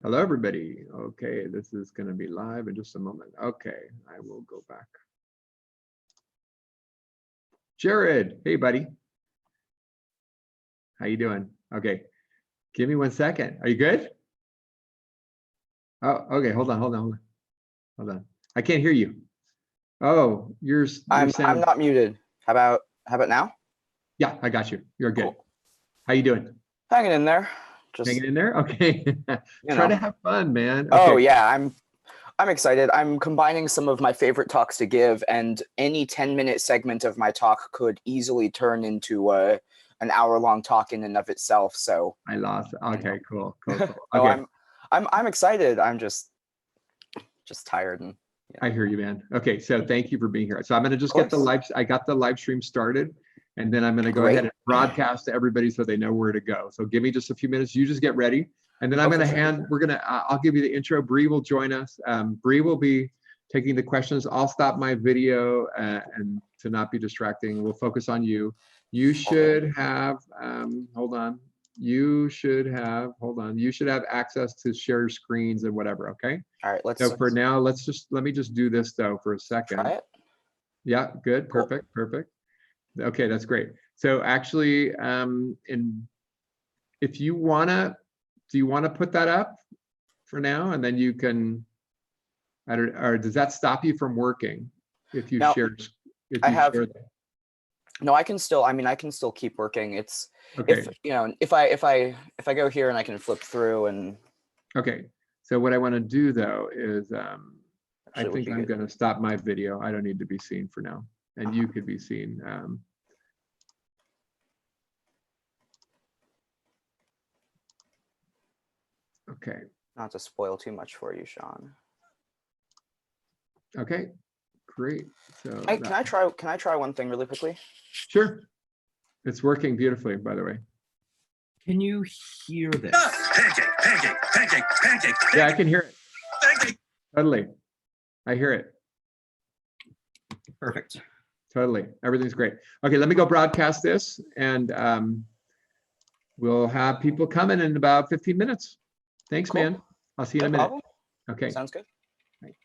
Hello, everybody. Okay, this is going to be live in just a moment. Okay, I will go back. Jared, hey, buddy. How you doing? Okay, give me 1 second. Are you good? Oh, okay. Hold on. I can't hear you. Oh, your I'm sound. not muted. How about now? Yeah, I got you. You're good. Cool. How you doing? Hanging in there. Hanging in there? Okay. You Try know. to have fun, man. Oh Okay. yeah, I'm excited. I'm combining some of my favorite talks to give, and any 10-minute segment of my talk could easily turn into an hour-long talk in and of itself. So I lost. Okay, cool. no, Okay. I'm excited. I'm just tired and I hear you, man. Okay, so thank you for being here. So I'm going to just get the course. I got the live stream started, and then I'm going to go Great. ahead and broadcast to everybody so they know where to go. So give me just a few minutes. You just get ready, and then I'm going to I'll give you the intro. Bree will join us. Bree will be taking the questions. I'll stop my video and to not be distracting. We'll focus on you. You should have, hold on. You should have access to share screens and whatever, okay? All right, let's So for now, let me just do this though for a second. try it. Yeah, good, Cool. perfect. Okay, that's great. So actually, if you wanna, do you wanna put that up for now, and then you can, or does that stop you from working if you Now, share? No, I can still keep working. It's Okay. if I go here and I can flip through and. Okay. So what I want to do though is I think I'm going to stop my video. I don't need to be seen for now, and you could be seen. Okay. Not to spoil too much for you, Sean. Okay, great. So can I try one thing really quickly? Sure. It's working beautifully, by the way. Can you hear this? Pancake. Yeah, I can hear it. Pancake. Totally. I hear it. Perfect. Totally. Everything's great. Okay, let me go broadcast this, and we'll have people coming in about 15 minutes. Thanks, cool. Man. I'll see you in a minute. Problem. Okay. Sounds good. Right.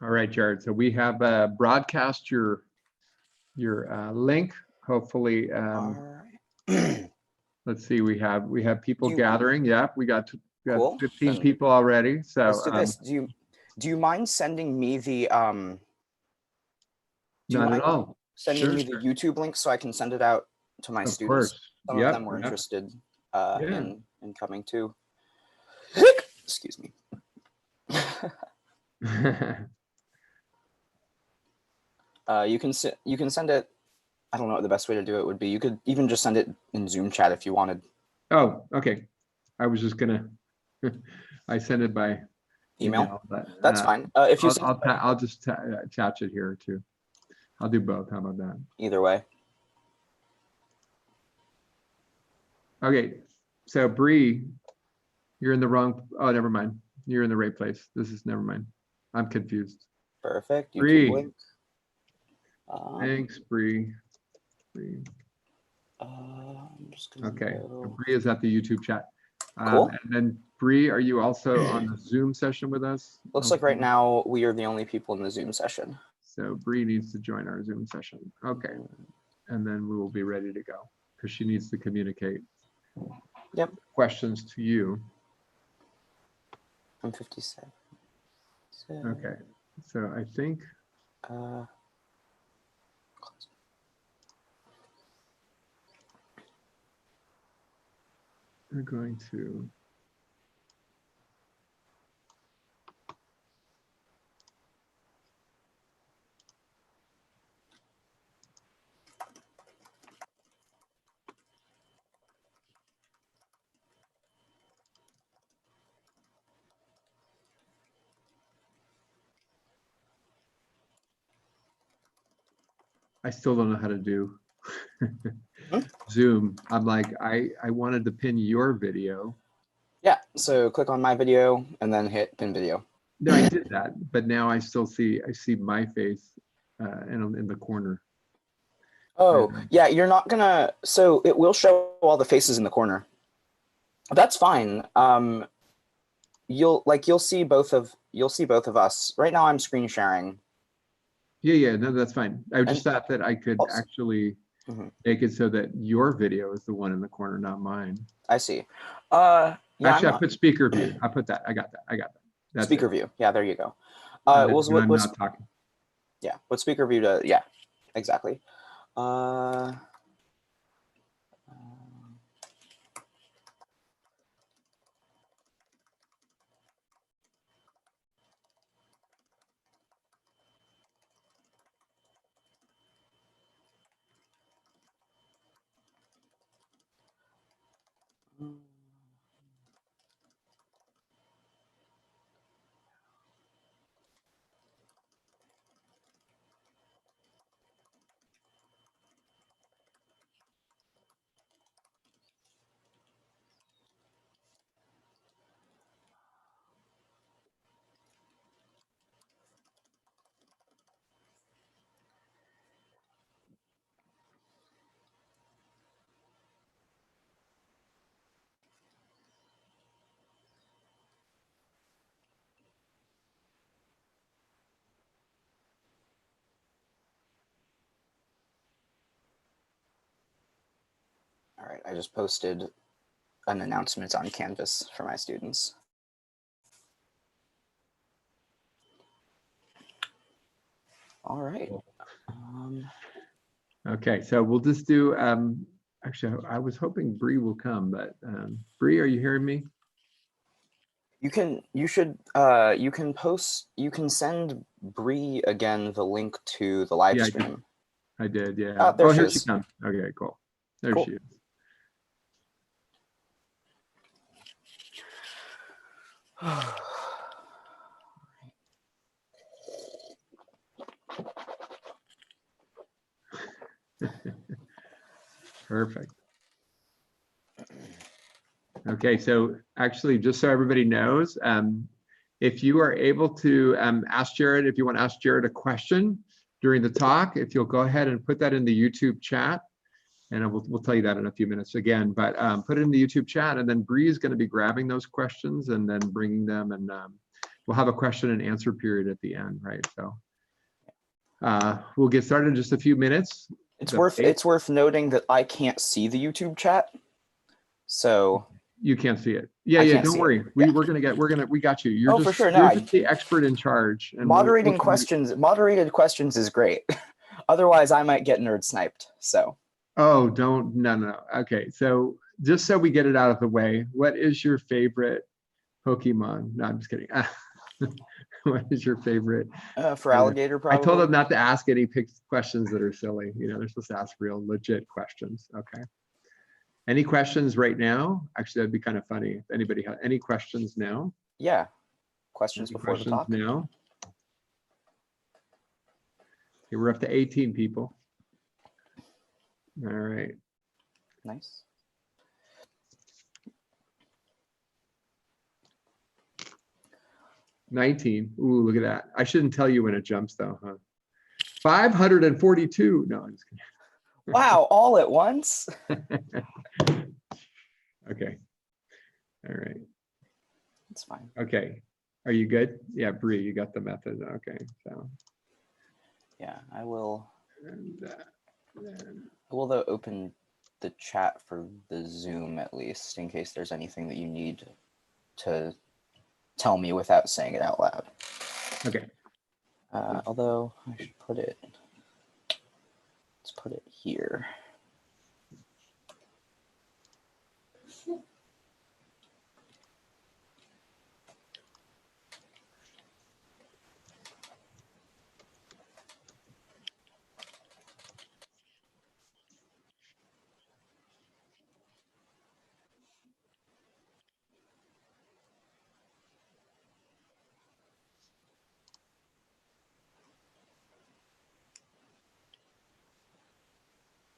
All right, Jared. So we have broadcast your link. Hopefully, All right. let's see. We have people You- gathering. Yep, we got Cool. 15 Then people already. So let's do this. Do you mind sending me the do you not mind at all. sending Sure, me the sure. YouTube link so I can send it out to my Of students? course. Some Yep, of them were yep. interested Yeah. in coming too. Excuse me. You can send it. I don't know what the best way to do it would be. You could even just send it in Zoom chat if you wanted. Oh, okay. I was just gonna. I send it by Email. but That's fine. If you I'll just attach it here too. I'll do both. How about that? either way. Okay. So Bree, you're in the wrong. Oh, never mind. You're in the right place. This is never mind. I'm confused. Perfect. YouTube Bree. link. Thanks, Bree. I'm just gonna Okay. go. Bree is at the YouTube chat. Cool. And then Bree, are you also on the Zoom session with us? Looks like right now we are the only people in the Zoom session. So Bree needs to join our Zoom session. Okay. And then we will be ready to go because she needs to communicate questions to you. I'm 57. So, Okay. So I think we're going to I still don't know how to do Zoom. I'm like, I wanted to pin your video. yeah, so click on my video and then hit pin video. No, I did that, but now I see my face in the corner. Oh, yeah, you're not gonna, so it will show all the faces in the corner. That's fine. You'll see both of us. Right now I'm screen sharing. Yeah, no, that's fine. I just thought that I could also, actually make it so that your video is the one in the corner, not mine. I see. Actually, I put speaker view. I put that. I got that. That's speaker it. view. Yeah, there you go. I'm not talking. Yeah, what speaker view to? Yeah, exactly. All right, I just posted an announcement on Canvas for my students. All right. Okay, so we'll just do. Actually, I was hoping Bree will come, but Bree, are you hearing me? You can send Bree again the link to the live stream. I did, yeah. There here she she comes. Okay, cool. There she is. Perfect. Okay, so actually, just so everybody knows, if you are able to ask Jared, if you want to ask Jared a question during the talk, if you'll go ahead and put that in the YouTube chat, and we'll tell you that in a few minutes again, but put it in the YouTube chat, and then Bree is going to be grabbing those questions and then bringing them, and we'll have a question and answer period at the end, right? So we'll get started in just a few minutes. It's worth noting that I can't see the YouTube chat, so you can't see it. Yeah, can't don't see worry. it. We got you. You're Oh, just, for sure. you're just the expert in charge. And moderated questions is great. Otherwise, I might get nerd sniped. So. Oh, no. Okay, so just so we get it out of the way, what is your favorite Pokemon? No, I'm just kidding. What is your favorite? For alligator, probably. I told them not to ask any questions that are silly. You know, they're supposed to ask real, legit questions. Okay. Any questions right now? Actually, that'd be kind of funny. If anybody has any questions now? Yeah. Questions before the talk? Now? Okay, we're up to 18 people. All right. Nice. $19. Ooh, look at that. I shouldn't tell you when it jumps though, huh? 542. No, I'm just kidding. Wow, all at once? Okay. All right. It's fine. Okay. Are you good? Yeah, Bree, you got the method. Okay. So. Yeah, I will. And, I will though open the chat for the Zoom at least, in case there's anything that you need to tell me without saying it out loud. okay. Although I should put it. Let's put it here.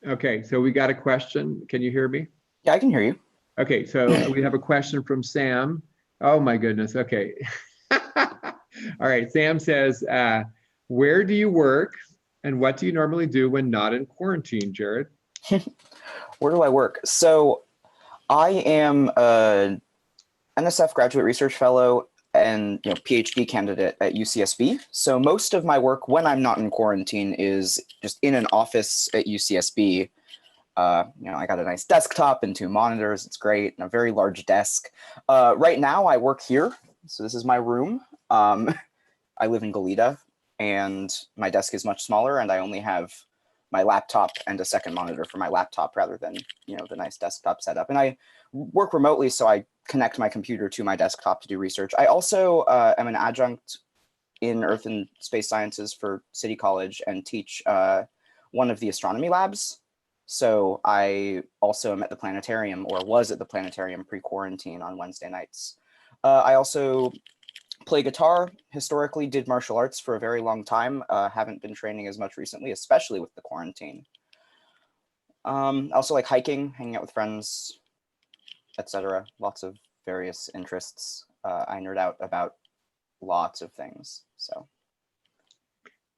Okay, so we got a question. Can you hear me? Yeah, I can hear you. Okay, so we have a question from Sam. Oh my goodness, okay. All right, Sam says, where do you work and what do you normally do when not in quarantine, Jared? Where do I work? So I am a NSF graduate research fellow and PhD candidate at UCSB. So most of my work when I'm not in quarantine is just in an office at UCSB. I got a nice desktop and 2 monitors. It's great, and a very large desk. Right now I work here. So this is my room. I live in Goleta, and my desk is much smaller, and I only have my laptop and a second monitor for my laptop rather than, the nice desktop setup. And I work remotely, so I connect my computer to my desktop to do research. I also am an adjunct in Earth and Space Sciences for City College and teach one of the astronomy labs. So I also am at the planetarium, or was at the planetarium pre-quarantine on Wednesday nights. I also play guitar, historically did martial arts for a very long time. Haven't been training as much recently, especially with the quarantine. I also like hiking, hanging out with friends, etc. Lots of various interests. I nerd out about lots of things. So.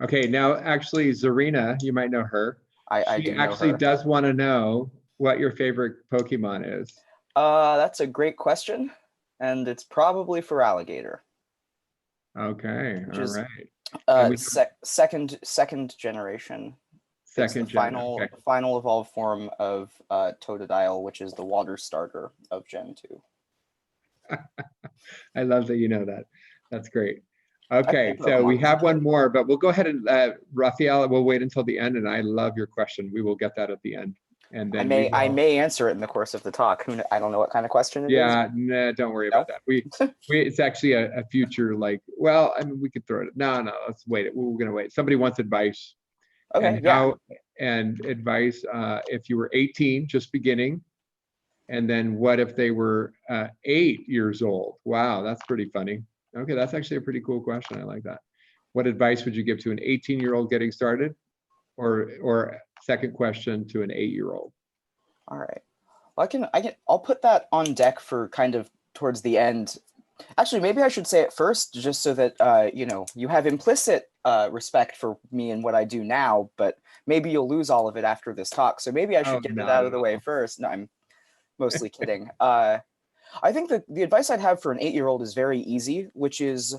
Okay, now actually Zarina, you might know her. She actually does want to know what your favorite Pokemon is. That's a great question, and it's probably for alligator. Okay, all right. Second generation. Second it's the final evolved form of Totodile, which is the water starter of Gen 2. I love that you know that. That's great. Okay, so we have one more, but we'll go ahead and Raphael, we'll wait until the end, and I love your question. We will get that at the end. And then I may answer it in the course of the talk. I don't know what kind of question it is. Yeah, nah, don't worry about that. It's actually a future, like, well, I mean, we could throw it. No, let's wait. We're gonna wait. Somebody wants advice. Okay, and advice if you were 18, just beginning, and then what if they were 8 years old? Wow, that's pretty funny. Okay, that's actually a pretty cool question. I like that. What advice would you give to an 18-year-old getting started, or second question to an 8-year-old? All right. Well, I'll put that on deck for kind of towards the end. Actually, maybe I should say it first, just so that you have implicit respect for me and what I do now, but maybe you'll lose all of it after this talk. So maybe I should get it out of the way first. No, I'm mostly kidding. I think that the advice I'd have for an 8-year-old is very easy, which is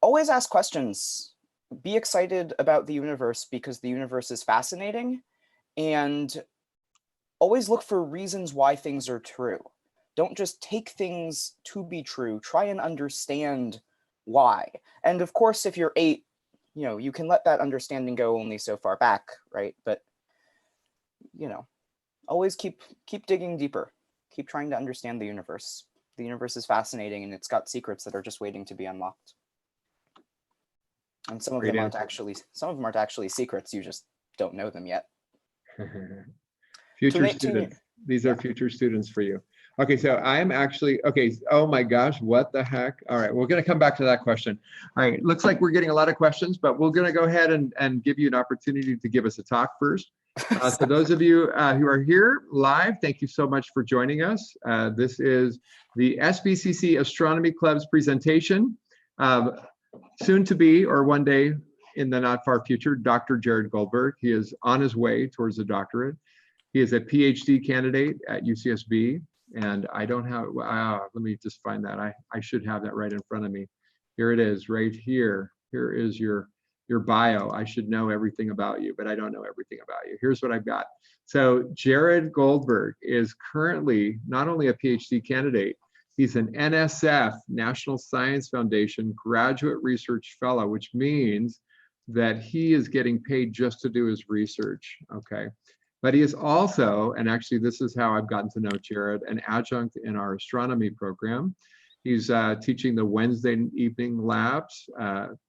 always ask questions. Be excited about the universe because the universe is fascinating, and always look for reasons why things are true. Don't just take things to be true. Try and understand why. And of course, if you're 8, you can let that understanding go only so far back, right? But always keep digging deeper. Keep trying to understand the universe. The universe is fascinating, and it's got secrets that are just waiting to be unlocked. And some of them aren't actually secrets. You just don't know them yet. Future students. These are future students for you. Okay, so I am actually, okay, oh my gosh, what the heck? All right, we're gonna come back to that question. All right, looks like we're getting a lot of questions, but we're gonna go ahead and give you an opportunity to give us a talk first. So those of you who are here live, thank you so much for joining us. This is the SBCC Astronomy Club's presentation. Soon to be, or one day in the not far future, Dr. Jared Goldberg. He is on his way towards a doctorate. He is a PhD candidate at UCSB, and I don't have, let me just find that. I should have that right in front of me. Here it is, right here. Here is your bio. I should know everything about you, but I don't know everything about you. Here's what I've got. So Jared Goldberg is currently not only a PhD candidate, he's an NSF, National Science Foundation Graduate Research Fellow, which means that he is getting paid just to do his research, okay? But he is also, and actually this is how I've gotten to know Jared, an adjunct in our astronomy program. He's teaching the Wednesday evening labs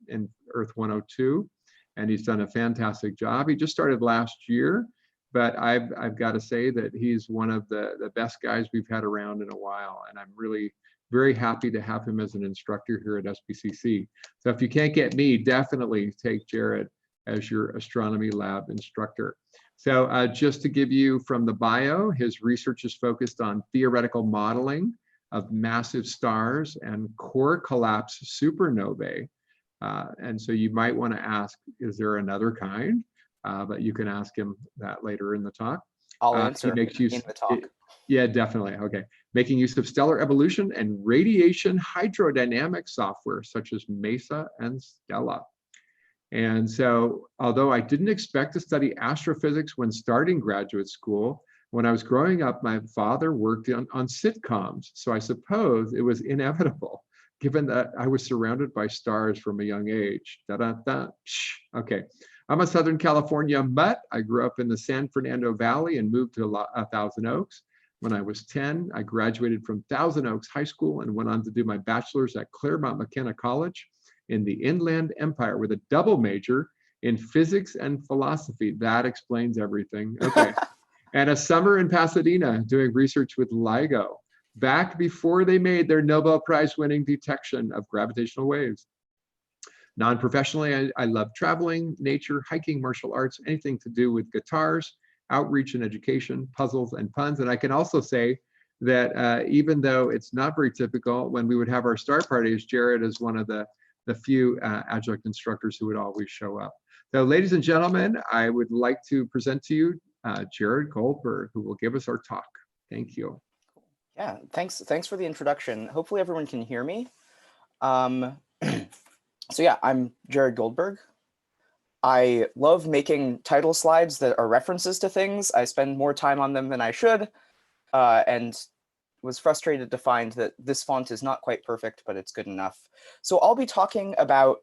in Earth 102, and he's done a fantastic job. He just started last year, but I've got to say that he's one of the best guys we've had around in a while, and I'm really very happy to have him as an instructor here at SBCC. So if you can't get me, definitely take Jared as your astronomy lab instructor. So just to give you from the bio, his research is focused on theoretical modeling of massive stars and core collapse supernovae. And so you might want to ask, is there another kind? But you can ask him that later in the talk. I'll answer in the talk. Yeah, definitely. Okay. Making use of stellar evolution and radiation hydrodynamic software such as MESA and Stella. And so, although I didn't expect to study astrophysics when starting graduate school, when I was growing up, my father worked on sitcoms. So I suppose it was inevitable, given that I was surrounded by stars from a young age. Da-da-da. Okay. I'm a Southern California mutt. I grew up in the San Fernando Valley and moved to Thousand Oaks. When I was 10, I graduated from Thousand Oaks High School and went on to do my bachelor's at Claremont McKenna College in the Inland Empire with a double major in physics and philosophy. That explains everything. Okay. And a summer in Pasadena doing research with LIGO, back before they made their Nobel Prize winning detection of gravitational waves. Non-professionally, I love traveling, nature, hiking, martial arts, anything to do with guitars, outreach and education, puzzles and puns. And I can also say that even though it's not very typical, when we would have our star parties, Jared is one of the few adjunct instructors who would always show up. So ladies and gentlemen, I would like to present to you Jared Goldberg, who will give us our talk. Thank you. Yeah, thanks for the introduction. Hopefully everyone can hear me. So yeah, I'm Jared Goldberg. I love making title slides that are references to things. I spend more time on them than I should, and was frustrated to find that this font is not quite perfect, but it's good enough. So I'll be talking about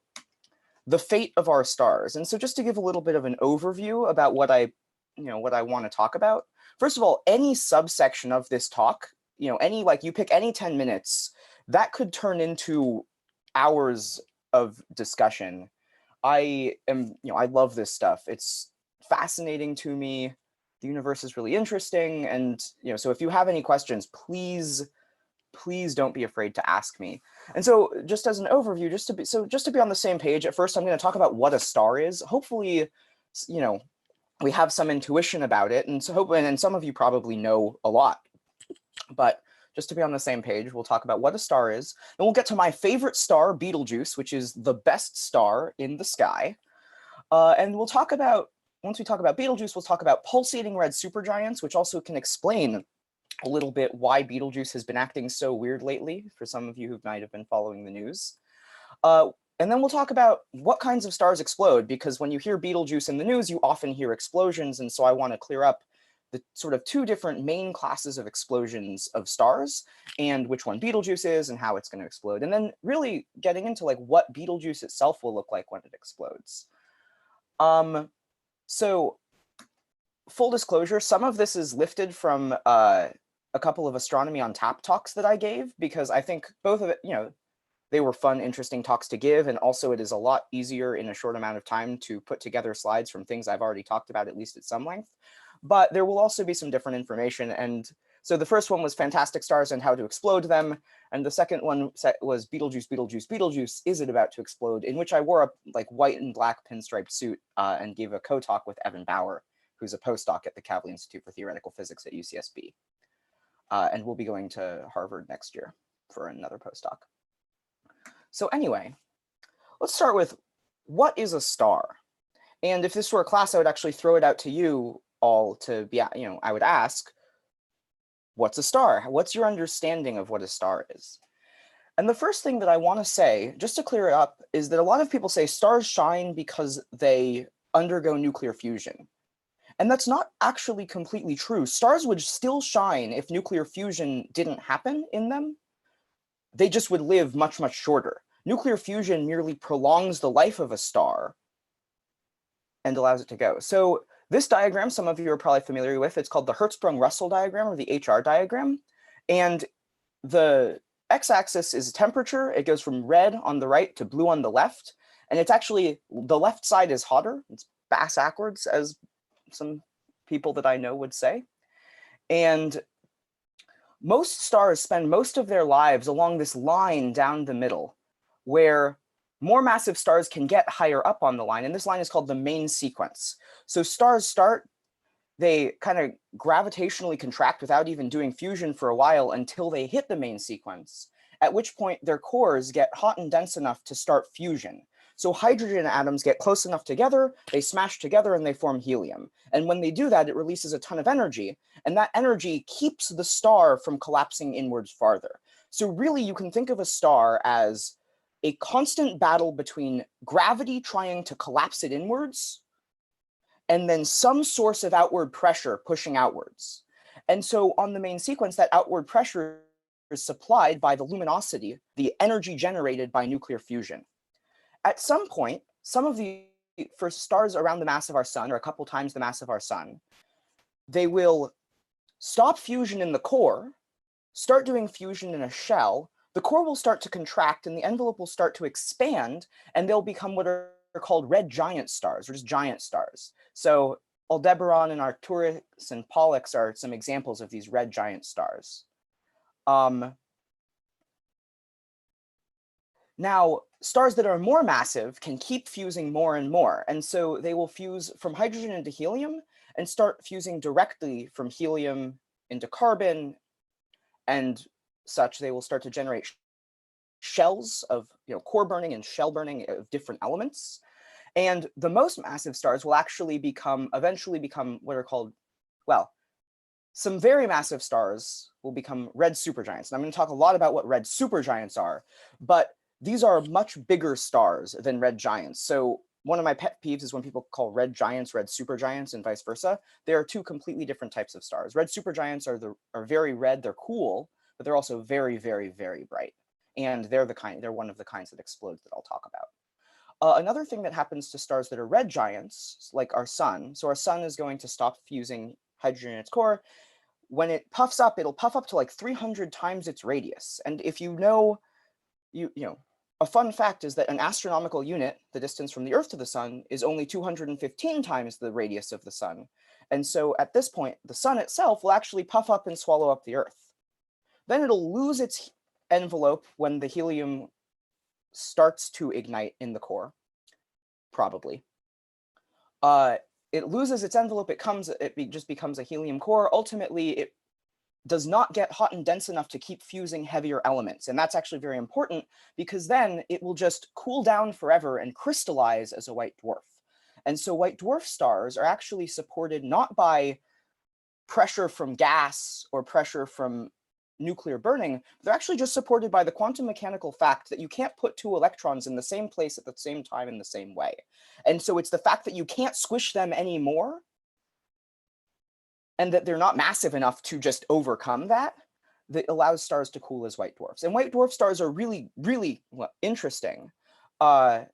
the fate of our stars. And so just to give a little bit of an overview about what I want to talk about. First of all, any subsection of this talk, you pick any 10 minutes, that could turn into hours of discussion. I love this stuff. It's fascinating to me. The universe is really interesting. And, so if you have any questions, please don't be afraid to ask me. And so just as an overview, just to be on the same page, at first I'm going to talk about what a star is. Hopefully, we have some intuition about it. And and some of you probably know a lot, but just to be on the same page, we'll talk about what a star is. Then we'll get to my favorite star, Betelgeuse, which is the best star in the sky. And we'll talk about, once we talk about Betelgeuse, we'll talk about pulsating red supergiants, which also can explain a little bit why Betelgeuse has been acting so weird lately, for some of you who might have been following the news. And then we'll talk about what kinds of stars explode, because when you hear Betelgeuse in the news, you often hear explosions. And so I want to clear up the sort of two different main classes of explosions of stars and which one Betelgeuse is and how it's going to explode. And then really getting into like what Betelgeuse itself will look like when it explodes. So full disclosure, some of this is lifted from a couple of Astronomy on Tap talks that I gave, because I think both of it, they were fun, interesting talks to give. And also it is a lot easier in a short amount of time to put together slides from things I've already talked about, at least at some length. But there will also be some different information. And so the first one was fantastic stars and how to explode them. And the second one was Betelgeuse, Betelgeuse, Betelgeuse, is it about to explode? In which I wore a like white and black pinstripe suit and gave a co-talk with Evan Bauer, who's a postdoc at the Kavli Institute for Theoretical Physics at UCSB. And we'll be going to Harvard next year for another postdoc. So anyway, let's start with what is a star? And if this were a class, I would actually throw it out to you all to be, I would ask, what's a star? What's your understanding of what a star is? And the first thing that I want to say, just to clear it up, is that a lot of people say stars shine because they undergo nuclear fusion. And that's not actually completely true. Stars would still shine if nuclear fusion didn't happen in them. They just would live much, much shorter. Nuclear fusion merely prolongs the life of a star and allows it to go. So this diagram, some of you are probably familiar with, it's called the Hertzsprung-Russell diagram, or the HR diagram. And the x-axis is temperature. It goes from red on the right to blue on the left. And it's actually, the left side is hotter. It's bass-ackwards, as some people that I know would say. And most stars spend most of their lives along this line down the middle, where more massive stars can get higher up on the line. And this line is called the main sequence. So stars start, they kind of gravitationally contract without even doing fusion for a while until they hit the main sequence, at which point their cores get hot and dense enough to start fusion. So hydrogen atoms get close enough together, they smash together and they form helium. And when they do that, it releases a ton of energy. And that energy keeps the star from collapsing inwards farther. So really, you can think of a star as a constant battle between gravity trying to collapse it inwards and then some source of outward pressure pushing outwards. And so on the main sequence, that outward pressure is supplied by the luminosity, the energy generated by nuclear fusion. At some point, for stars around the mass of our sun, or a couple times the mass of our sun, they will stop fusion in the core, start doing fusion in a shell. The core will start to contract and the envelope will start to expand, and they'll become what are called red giant stars, or just giant stars. So Aldebaran and Arcturus and Pollux are some examples of these red giant stars. Now, stars that are more massive can keep fusing more and more. And so they will fuse from hydrogen into helium and start fusing directly from helium into carbon and such. They will start to generate shells of core burning and shell burning of different elements. And the most massive stars will actually eventually become what are called, well, some very massive stars will become red supergiants. And I'm going to talk a lot about what red supergiants are, but these are much bigger stars than red giants. So one of my pet peeves is when people call red giants red supergiants and vice versa. There are two completely different types of stars. Red supergiants are very red, they're cool, but they're also very, very, very bright. And they're one of the kinds that explodes that I'll talk about. Another thing that happens to stars that are red giants, like our sun. So our sun is going to stop fusing hydrogen in its core. When it puffs up, it'll puff up to like 300 times its radius. And if you know, a fun fact is that an astronomical unit, the distance from the Earth to the sun, is only 215 times the radius of the sun. And so at this point, the sun itself will actually puff up and swallow up the Earth. Then it'll lose its envelope when the helium starts to ignite in the core, probably. It loses its envelope, it just becomes a helium core. Ultimately, it does not get hot and dense enough to keep fusing heavier elements. And that's actually very important because then it will just cool down forever and crystallize as a white dwarf. And so white dwarf stars are actually supported not by pressure from gas or pressure from nuclear burning. They're actually just supported by the quantum mechanical fact that you can't put two electrons in the same place at the same time in the same way. And so it's the fact that you can't squish them anymore and that they're not massive enough to just overcome that allows stars to cool as white dwarfs. And white dwarf stars are really, really interesting, but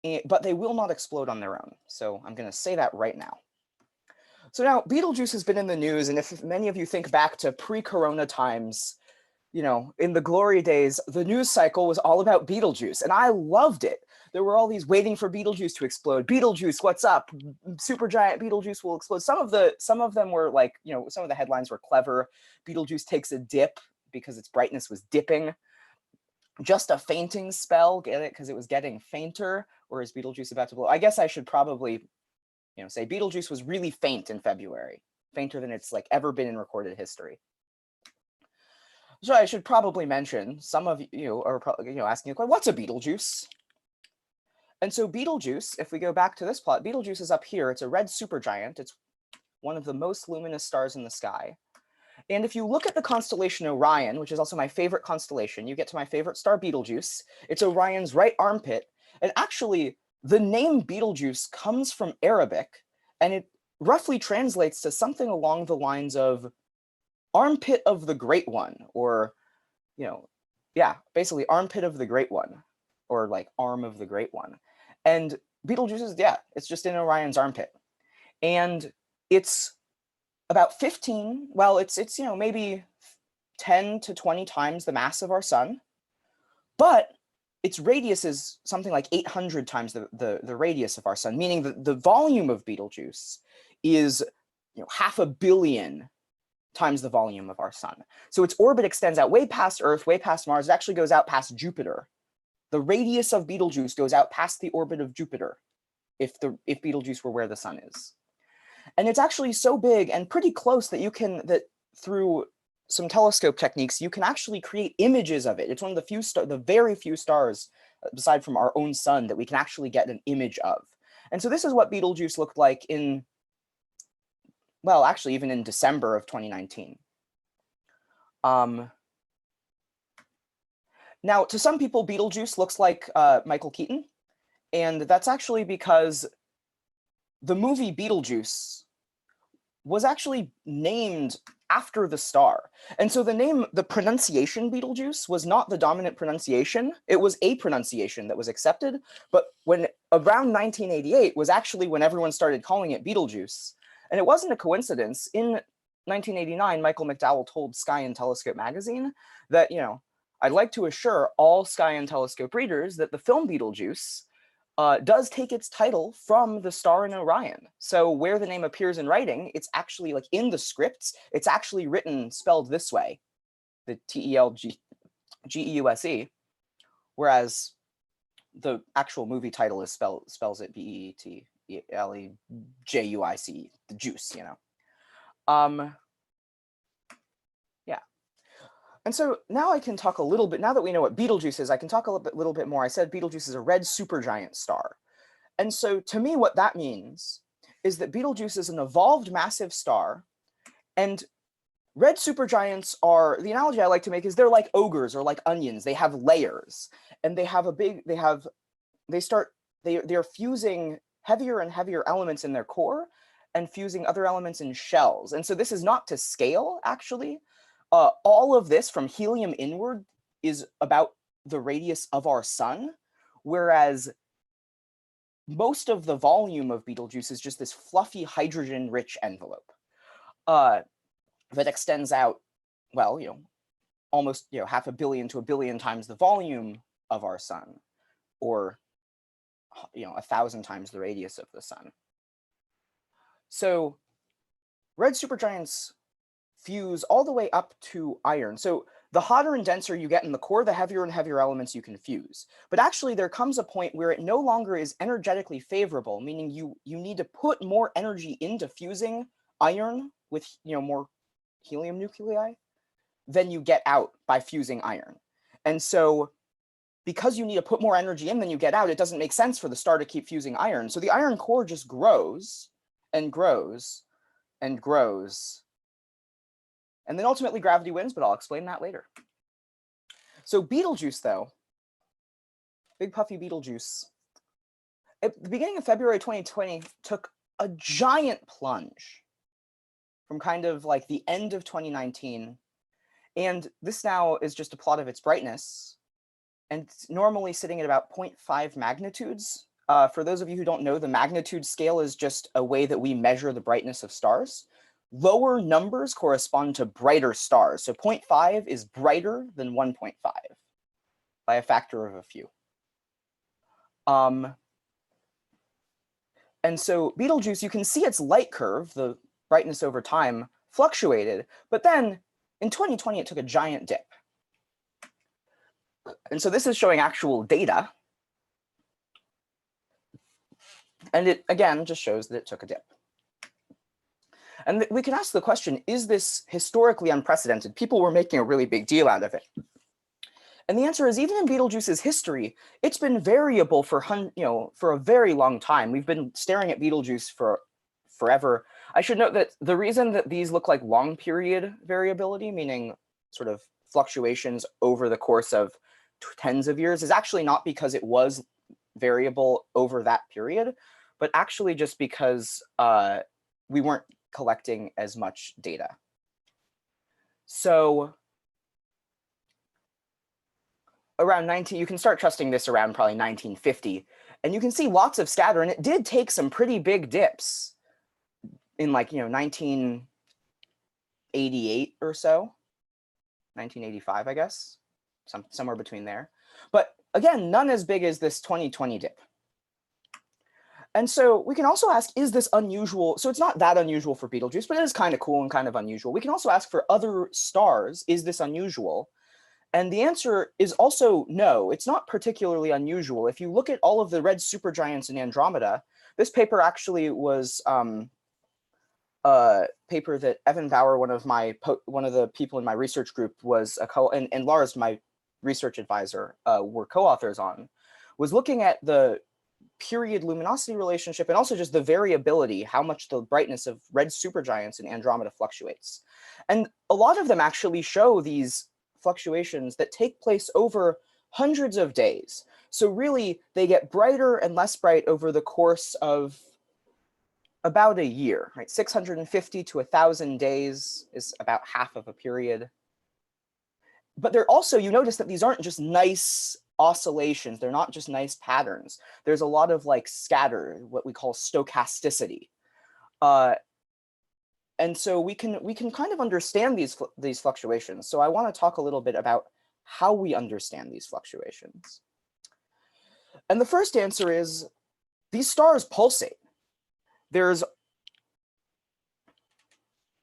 they will not explode on their own. So I'm going to say that right now. So now Betelgeuse has been in the news, and if many of you think back to pre-corona times, you know, in the glory days, the news cycle was all about Betelgeuse, and I loved it. There were all these waiting for Betelgeuse to explode. Betelgeuse, what's up? Supergiant Betelgeuse will explode. Some of them were like, you know, some of the headlines were clever. Betelgeuse takes a dip because its brightness was dipping. Just a fainting spell, get it? Because it was getting fainter, or is Betelgeuse about to blow? I guess I should probably, you know, say Betelgeuse was really faint in February, fainter than it's like ever been in recorded history. So I should probably mention, some of you are probably, you know, asking the question, what's a Betelgeuse? And so Betelgeuse, if we go back to this plot, Betelgeuse is up here. It's a red supergiant. It's one of the most luminous stars in the sky. And if you look at the constellation Orion, which is also my favorite constellation, you get to my favorite star, Betelgeuse. It's Orion's right armpit. And actually, the name Betelgeuse comes from Arabic, and it roughly translates to something along the lines of armpit of the Great One, or, you know, yeah, basically armpit of the Great One, or like arm of the Great One. And Betelgeuse is, yeah, it's just in Orion's armpit. And it's about 15, well, it's you know, maybe 10 to 20 times the mass of our sun, but its radius is something like 800 times the radius of our sun, meaning that the volume of Betelgeuse is, you know, 500 million times the volume of our sun. So its orbit extends out way past Earth, way past Mars. It actually goes out past Jupiter. The radius of Betelgeuse goes out past the orbit of Jupiter if Betelgeuse were where the sun is. And it's actually so big and pretty close that through some telescope techniques, you can actually create images of it. It's one of the very few stars, aside from our own sun, that we can actually get an image of. And so this is what Betelgeuse looked like in, well, actually even in December of 2019. Now, to some people, Betelgeuse looks like Michael Keaton, and that's actually because the movie Beetlejuice was actually named after the star. And so the pronunciation Beetlejuice was not the dominant pronunciation. It was a pronunciation that was accepted, but when around 1988 was actually when everyone started calling it Beetlejuice. And it wasn't a coincidence. In 1989, Michael McDowell told Sky and Telescope magazine that, you know, I'd like to assure all Sky and Telescope readers that the film Beetlejuice does take its title from the star in Orion. So where the name appears in writing, it's actually like in the scripts, it's actually written, spelled this way, the T-E-L-G-E-U-S-E, whereas the actual movie title is spells it B-E-T-L-E-J-U-I-C, the juice, you know. Yeah. And so now I can talk a little bit, now that we know what Betelgeuse is, I can talk a little bit more. I said Betelgeuse is a red supergiant star. And so to me, what that means is that Betelgeuse is an evolved massive star, and red supergiants are, the analogy I like to make is they're like ogres or like onions. They have layers, and they're fusing heavier and heavier elements in their core and fusing other elements in shells. And so this is not to scale, actually. All of this from helium inward is about the radius of our sun, whereas most of the volume of Betelgeuse is just this fluffy hydrogen-rich envelope that extends out, well, you know, almost, you know, 500 million to 1 billion times the volume of our sun, or, you know, 1,000 times the radius of the sun. So red supergiants fuse all the way up to iron. So the hotter and denser you get in the core, the heavier and heavier elements you can fuse. But actually there comes a point where it no longer is energetically favorable, meaning you need to put more energy into fusing iron with, you know, more helium nuclei than you get out by fusing iron. And so because you need to put more energy in than you get out, it doesn't make sense for the star to keep fusing iron. So the iron core just grows and grows and grows And then ultimately gravity wins, but I'll explain that later. So Betelgeuse, though, big puffy Betelgeuse, at the beginning of February 2020, took a giant plunge from kind of like the end of 2019. And this now is just a plot of its brightness. And it's normally sitting at about 0.5 magnitudes. For those of you who don't know, the magnitude scale is just a way that we measure the brightness of stars. Lower numbers correspond to brighter stars. So 0.5 is brighter than 1.5 by a factor of a few. And so Betelgeuse, you can see its light curve, the brightness over time, fluctuated. But then in 2020, it took a giant dip. And so this is showing actual data. And it, again, just shows that it took a dip. And we can ask the question, is this historically unprecedented? People were making a really big deal out of it. And the answer is, even in Betelgeuse's history, it's been variable for a very long time. We've been staring at Betelgeuse for forever. I should note that the reason that these look like long period variability, meaning sort of fluctuations over the course of tens of years, is actually not because it was variable over that period, but actually just because we weren't collecting as much data. So around you can start trusting this around probably 1950, and you can see lots of scatter, and it did take some pretty big dips in 1988 or so, 1985, I guess, somewhere between there. But again, none as big as this 2020 dip. And so we can also ask, is this unusual? So it's not that unusual for Betelgeuse, but it is kind of cool and kind of unusual. We can also ask for other stars, is this unusual? And the answer is also no, it's not particularly unusual. If you look at all of the red supergiants in Andromeda, this paper actually was a paper that Evan Bauer, one of the people in my research group, was and Lars, my research advisor, were co-authors on, was looking at the period luminosity relationship and also just the variability, how much the brightness of red supergiants in Andromeda fluctuates. And a lot of them actually show these fluctuations that take place over hundreds of days. So really, they get brighter and less bright over the course of about a year, right? 650 to 1,000 days is about half of a period. But they're also, you notice that these aren't just nice oscillations. They're not just nice patterns. There's a lot of scatter, what we call stochasticity. And so we can kind of understand these fluctuations. So I want to talk a little bit about how we understand these fluctuations. And the first answer is these stars pulsate. There's,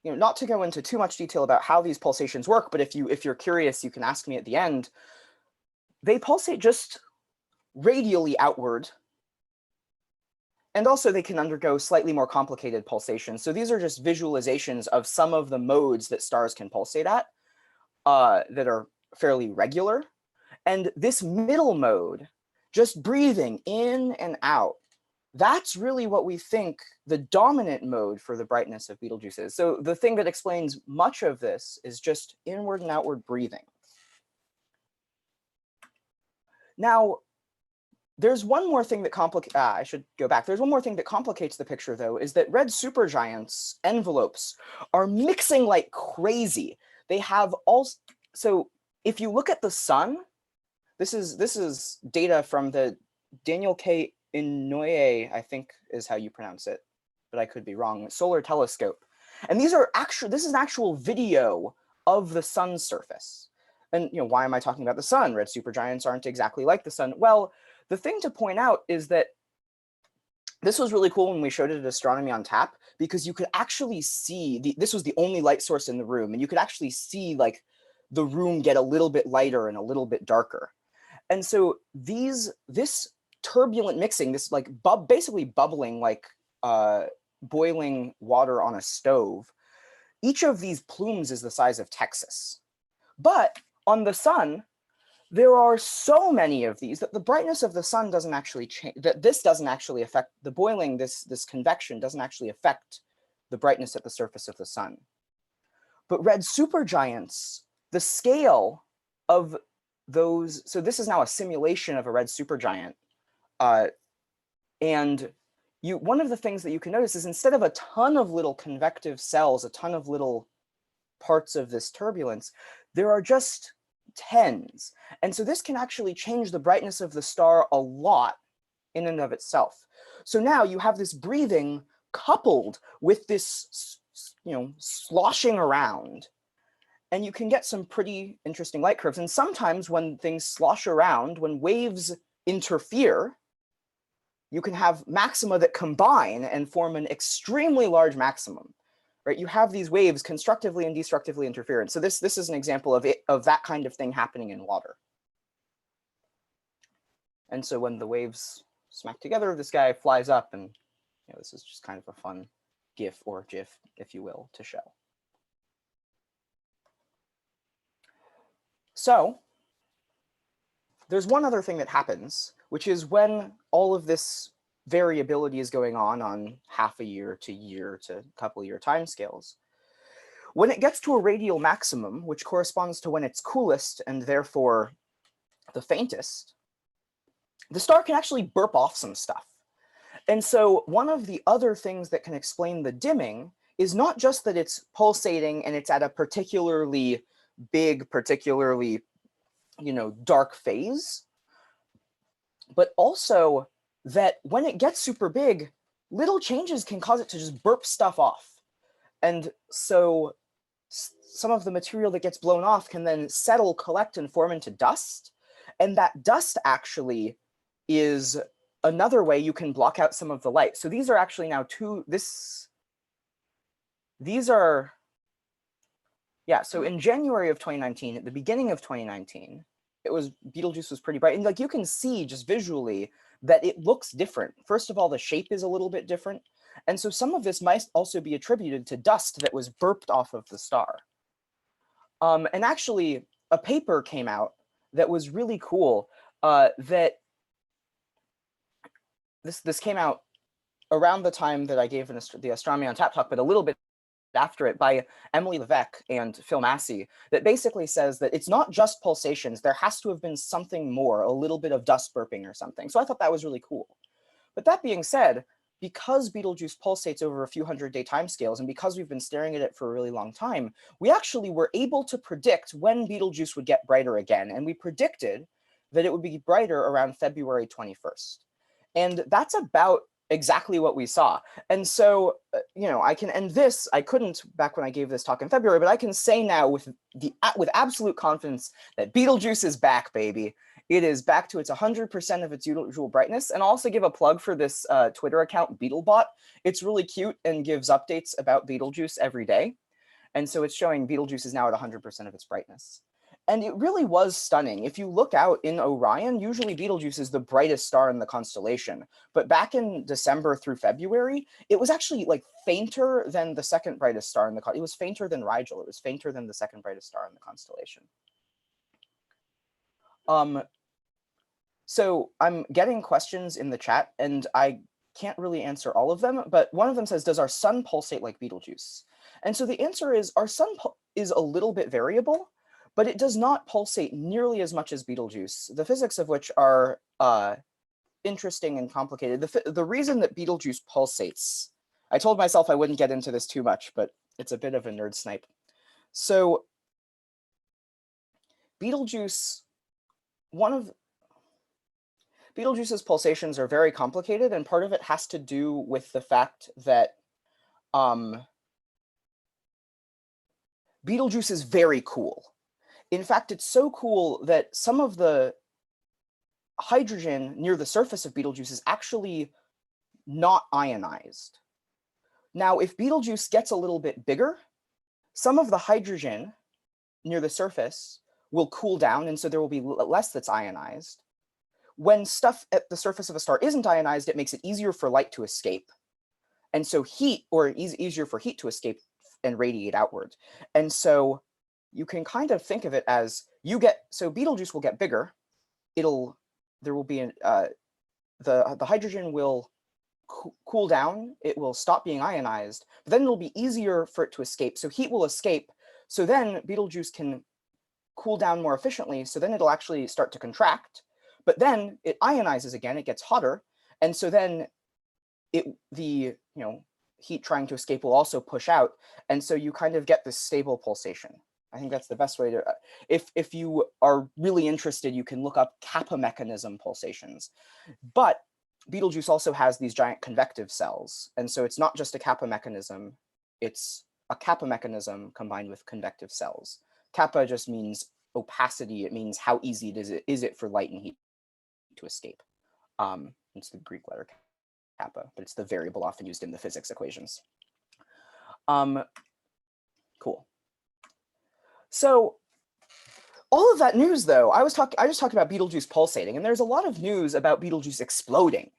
not to go into too much detail about how these pulsations work, but if you're curious, you can ask me at the end. They pulsate just radially outward. And also they can undergo slightly more complicated pulsations. So these are just visualizations of some of the modes that stars can pulsate at that are fairly regular. And this middle mode, just breathing in and out, that's really what we think the dominant mode for the brightness of Betelgeuse is. So the thing that explains much of this is just inward and outward breathing. Now, there's one more thing that complicates, I should go back. There's one more thing that complicates the picture, though, is that red supergiants envelopes are mixing like crazy. They have so if you look at the sun, this is data from the Daniel K. Inouye, I think is how you pronounce it, but I could be wrong, solar telescope. And this is an actual video of the sun's surface. And why am I talking about the sun? Red supergiants aren't exactly like the sun. Well, the thing to point out is that this was really cool when we showed it at Astronomy on Tap, because you could actually see, this was the only light source in the room, and you could actually see the room get a little bit lighter and a little bit darker. And so this turbulent mixing, this basically bubbling like boiling water on a stove, each of these plumes is the size of Texas. But on the sun, there are so many of these that the brightness of the sun doesn't actually change, that this doesn't actually affect the boiling, this convection doesn't actually affect the brightness at the surface of the sun. But red supergiants, the scale of those, so this is now a simulation of a red supergiant. And one of the things that you can notice is instead of a ton of little convective cells, a ton of little parts of this turbulence, there are just tens. And so this can actually change the brightness of the star a lot in and of itself. So now you have this breathing coupled with this, sloshing around, and you can get some pretty interesting light curves. And sometimes when things slosh around, when waves interfere, you can have maxima that combine and form an extremely large maximum, right? You have these waves constructively and destructively interferent. So this is an example of that kind of thing happening in water. And so when the waves smack together, this guy flies up, and this is just kind of a fun GIF or GIF, if you will, to show. So there's one other thing that happens, which is when all of this variability is going on half a year to couple year timescales. When it gets to a radial maximum, which corresponds to when it's coolest and therefore the faintest, the star can actually burp off some stuff. And so one of the other things that can explain the dimming is not just that it's pulsating and it's at a particularly big, particularly, dark phase, but also that when it gets super big, little changes can cause it to just burp stuff off. And so some of the material that gets blown off can then settle, collect, and form into dust. And that dust actually is another way you can block out some of the light. So these are actually now so in January of 2019, at the beginning of 2019, Betelgeuse was pretty bright. And like you can see just visually that it looks different. First of all, the shape is a little bit different. And so some of this might also be attributed to dust that was burped off of the star. And actually, a paper came out that was really cool. That this came out around the time that I gave the Astronomy on Tap talk, but a little bit after it, by Emily Levesque and Phil Massey, that basically says that it's not just pulsations. There has to have been something more, a little bit of dust burping or something. So I thought that was really cool. But that being said, because Betelgeuse pulsates over a few 100-day timescales, and because we've been staring at it for a really long time, we actually were able to predict when Betelgeuse would get brighter again. And we predicted that it would be brighter around February 21st. And that's about exactly what we saw. And so, I can end this. I couldn't back when I gave this talk in February, but I can say now with absolute confidence that Betelgeuse is back, baby. It is back to its 100% of its usual brightness. And I'll also give a plug for this Twitter account, Beetlebot. It's really cute and gives updates about Betelgeuse every day. And so it's showing Betelgeuse is now at 100% of its brightness. And it really was stunning. If you look out in Orion, usually Betelgeuse is the brightest star in the constellation. But back in December through February, it was actually like fainter than the second brightest star in the constellation. It was fainter than Rigel. It was fainter than the second brightest star in the constellation. So I'm getting questions in the chat, and I can't really answer all of them. But one of them says, does our sun pulsate like Betelgeuse? And so the answer is our sun is a little bit variable, but it does not pulsate nearly as much as Betelgeuse, the physics of which are interesting and complicated. The reason that Betelgeuse pulsates, I told myself I wouldn't get into this too much, but it's a bit of a nerd snipe. So Betelgeuse's pulsations are very complicated, and part of it has to do with the fact that Betelgeuse is very cool. In fact, it's so cool that some of the hydrogen near the surface of Betelgeuse is actually not ionized. Now, if Betelgeuse gets a little bit bigger, some of the hydrogen near the surface will cool down, and so there will be less that's ionized. When stuff at the surface of a star isn't ionized, it makes it easier for light to escape. And so easier for heat to escape and radiate outward. And so you can kind of think of it as Betelgeuse will get bigger. There will be the hydrogen will cool down. It will stop being ionized, but then it'll be easier for it to escape. So heat will escape. So then Betelgeuse can cool down more efficiently. So then it'll actually start to contract, but then it ionizes again, it gets hotter. And so then the heat trying to escape will also push out. And so you kind of get this stable pulsation. I think that's the best way to, if you are really interested, you can look up kappa mechanism pulsations. But Betelgeuse also has these giant convective cells. And so it's not just a kappa mechanism, it's a kappa mechanism combined with convective cells. Kappa just means opacity. It means how easy is it for light and heat to escape. It's the Greek letter kappa, but it's the variable often used in the physics equations. Cool. So all of that news, though, I just talked about Betelgeuse pulsating, and there's a lot of news about Betelgeuse exploding.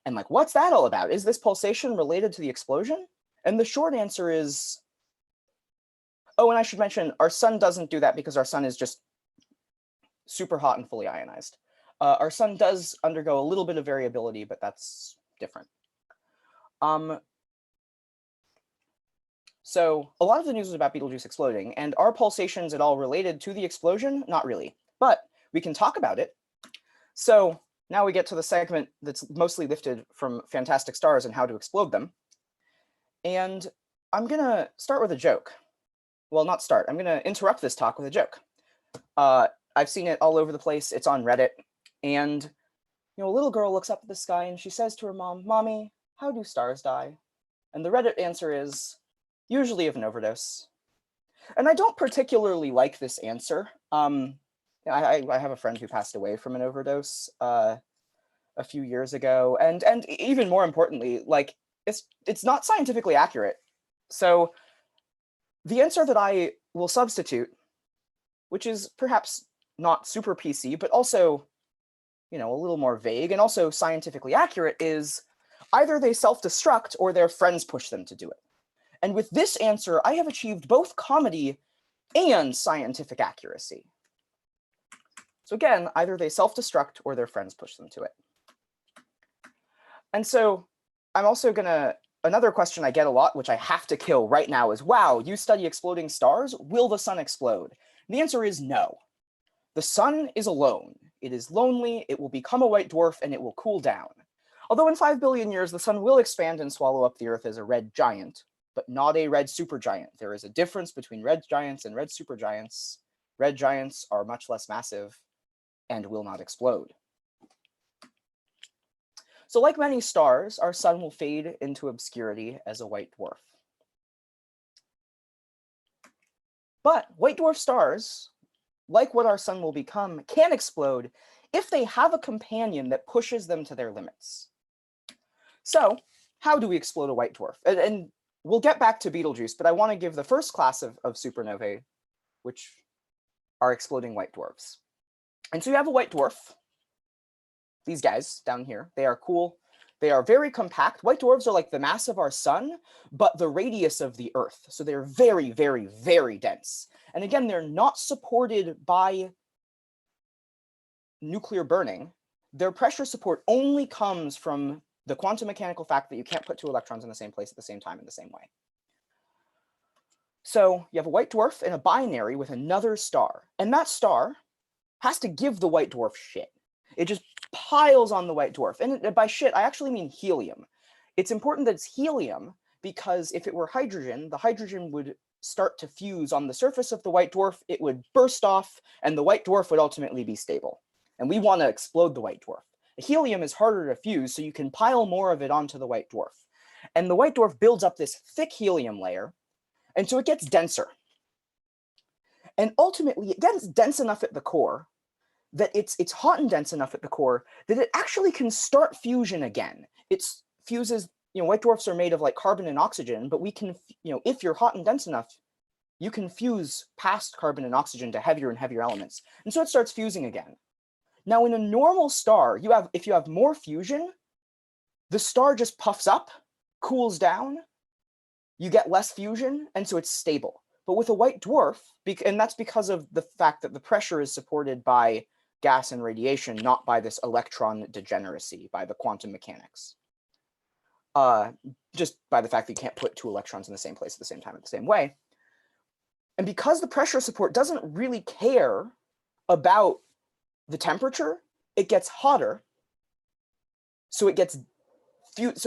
And like, what's that all about? Is this pulsation related to the explosion? And the short answer is, oh, and I should mention, our sun doesn't do that because our sun is just super hot and fully ionized. Our sun does undergo a little bit of variability, but that's different. So a lot of the news is about Betelgeuse exploding, and are pulsations at all related to the explosion? Not really, but we can talk about it. So now we get to the segment that's mostly lifted from fantastic stars and how to explode them. And I'm gonna start with a joke. Well, not start, I'm gonna interrupt this talk with a joke. I've seen it all over the place, it's on Reddit, and a little girl looks up at the sky and she says to her mom, "Mommy, how do stars die?" And the Reddit answer is, usually of an overdose. And I don't particularly like this answer. I have a friend who passed away from an overdose a few years ago, and even more importantly, like it's not scientifically accurate. So the answer that I will substitute, which is perhaps not super PC, but also a little more vague and also scientifically accurate, is either they self-destruct or their friends push them to do it. And with this answer, I have achieved both comedy and scientific accuracy. So again, either they self-destruct or their friends push them to it. And so I'm also another question I get a lot, which I have to kill right now, is, wow, you study exploding stars, will the sun explode? And the answer is no. The sun is alone. It is lonely, it will become a white dwarf, and it will cool down. Although in 5 billion years, the sun will expand and swallow up the Earth as a red giant, but not a red supergiant. There is a difference between red giants and red supergiants. Red giants are much less massive and will not explode. So like many stars, our sun will fade into obscurity as a white dwarf. But white dwarf stars, like what our sun will become, can explode if they have a companion that pushes them to their limits. So how do we explode a white dwarf? And we'll get back to Betelgeuse, but I want to give the first class of supernovae, which are exploding white dwarfs. And so you have a white dwarf. These guys down here, they are cool. They are very compact. White dwarfs are like the mass of our sun, but the radius of the Earth. So they're very, very, very dense. And again, they're not supported by nuclear burning. Their pressure support only comes from the quantum mechanical fact that you can't put two electrons in the same place at the same time in the same way. So you have a white dwarf in a binary with another star, and that star has to give the white dwarf shit. It just piles on the white dwarf. And by shit, I actually mean helium. It's important that it's helium because if it were hydrogen, the hydrogen would start to fuse on the surface of the white dwarf, it would burst off, and the white dwarf would ultimately be stable. And we want to explode the white dwarf. The helium is harder to fuse, so you can pile more of it onto the white dwarf. And the white dwarf builds up this thick helium layer, and so it gets denser. And ultimately, it gets dense enough at the core that it's hot and dense enough at the core that it actually can start fusion again. It fuses, white dwarfs are made of like carbon and oxygen, but we can, if you're hot and dense enough, you can fuse past carbon and oxygen to heavier and heavier elements. And so it starts fusing again. Now in a normal star, if you have more fusion, the star just puffs up, cools down, you get less fusion, and so it's stable. But with a white dwarf, and that's because of the fact that the pressure is supported by gas and radiation, not by this electron degeneracy, by the quantum mechanics. Just by the fact that you can't put two electrons in the same place at the same time in the same way. And because the pressure support doesn't really care about the temperature, it gets hotter. So it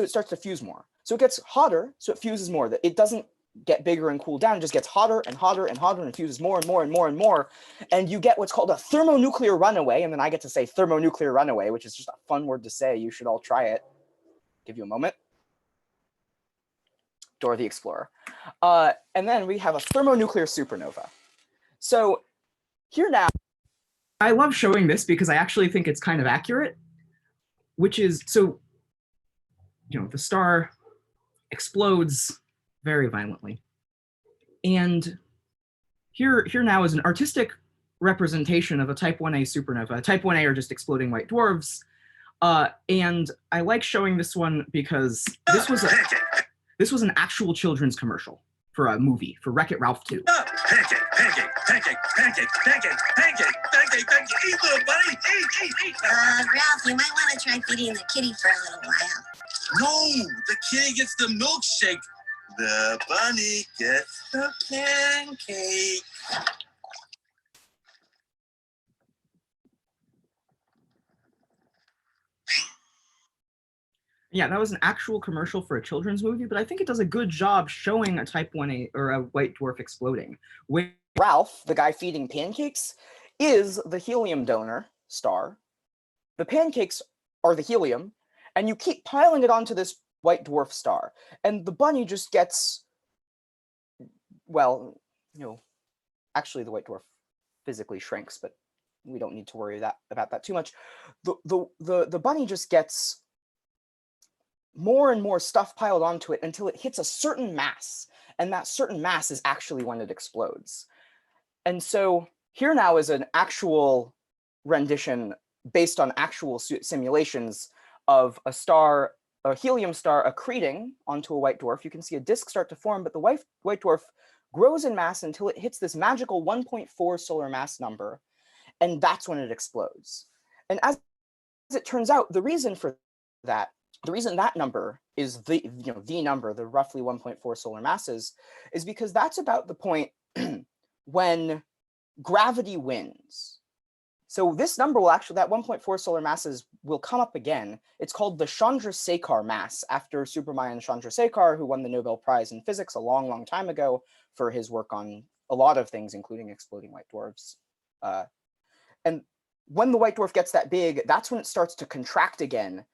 starts to fuse more. So it gets hotter, so it fuses more. That it doesn't get bigger and cool down, it just gets hotter and hotter and hotter, and it fuses more and more and more and more. And you get what's called a thermonuclear runaway. And then I get to say thermonuclear runaway, which is just a fun word to say. You should all try it. Give you a moment. Dora the Explorer. And then we have a thermonuclear supernova. So here now, I love showing this because I actually think it's kind of accurate, which is, so, the star explodes very violently. And here now is an artistic representation of a type 1a supernova. Type 1a are just exploding white dwarfs. And I like showing this one because this was an actual children's commercial for a movie, for Wreck-It Ralph 2. Pancake, pancake, pancake, pancake, pancake, pancake, pancake, pancake, eat, little buddy, eat. Ralph, you might want to try feeding the kitty for a little while. No, the kitty gets the milkshake. The bunny gets the pancake. Yeah, that was an actual commercial for a children's movie, but I think it does a good job showing a type 1a or a white dwarf exploding. Ralph, the guy feeding pancakes, is the helium donor star. The pancakes are the helium, and you keep piling it onto this white dwarf star. And the bunny just gets, well, actually the white dwarf physically shrinks, but we don't need to worry about that too much. The bunny just gets more and more stuff piled onto it until it hits a certain mass, and that certain mass is actually when it explodes. And so here now is an actual rendition based on actual simulations of a helium star accreting onto a white dwarf. You can see a disk start to form, but the white dwarf grows in mass until it hits this magical 1.4 solar mass number, and that's when it explodes. And as it turns out, the reason that number is the number, the roughly 1.4 solar masses, is because that's about the point when gravity wins. So this number will actually, that 1.4 solar masses will come up again. It's called the Chandrasekhar mass, after Subrahmanyan Chandrasekhar, who won the Nobel Prize in Physics a long, long time ago for his work on a lot of things, including exploding white dwarfs. And when the white dwarf gets that big, that's when it starts to contract again,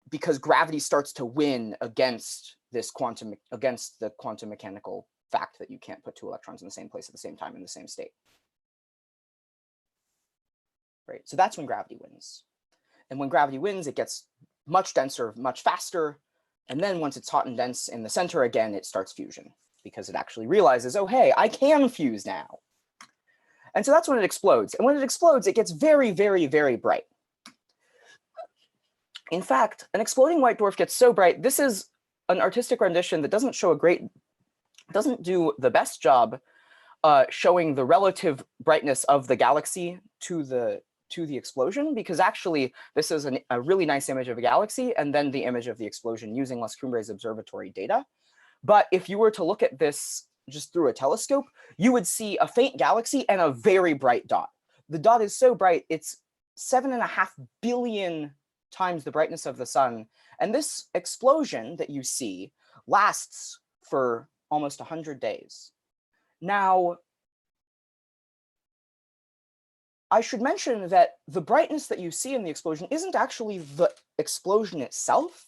because gravity starts to win against the quantum mechanical fact that you can't put two electrons in the same place at the same time in the same state. Right, so that's when gravity wins. And when gravity wins, it gets much denser, much faster. And then once it's hot and dense in the center again, it starts fusion, because it actually realizes, oh, hey, I can fuse now. And so that's when it explodes. And when it explodes, it gets very, very, very bright. In fact, an exploding white dwarf gets so bright, this is an artistic rendition that doesn't do the best job showing the relative brightness of the galaxy to the explosion, because actually this is a really nice image of a galaxy and then the image of the explosion using Las Cumbres observatory data. But if you were to look at this just through a telescope, you would see a faint galaxy and a very bright dot. The dot is so bright, it's 7.5 billion times the brightness of the sun. And this explosion that you see lasts for almost 100 days. Now, I should mention that the brightness that you see in the explosion isn't actually the explosion itself,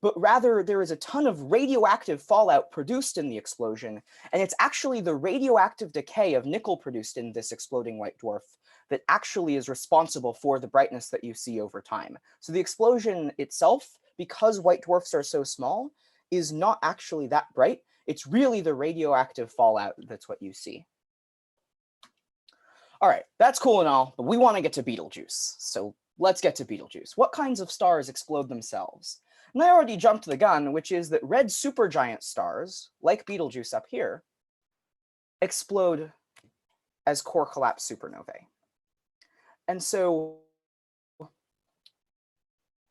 but rather there is a ton of radioactive fallout produced in the explosion, and it's actually the radioactive decay of nickel produced in this exploding white dwarf that actually is responsible for the brightness that you see over time. So the explosion itself, because white dwarfs are so small, is not actually that bright. It's really the radioactive fallout that's what you see. All right, that's cool and all, but we want to get to Betelgeuse. So let's get to Betelgeuse. What kinds of stars explode themselves? And I already jumped the gun, which is that red supergiant stars, like Betelgeuse up here, explode as core collapse supernovae. And so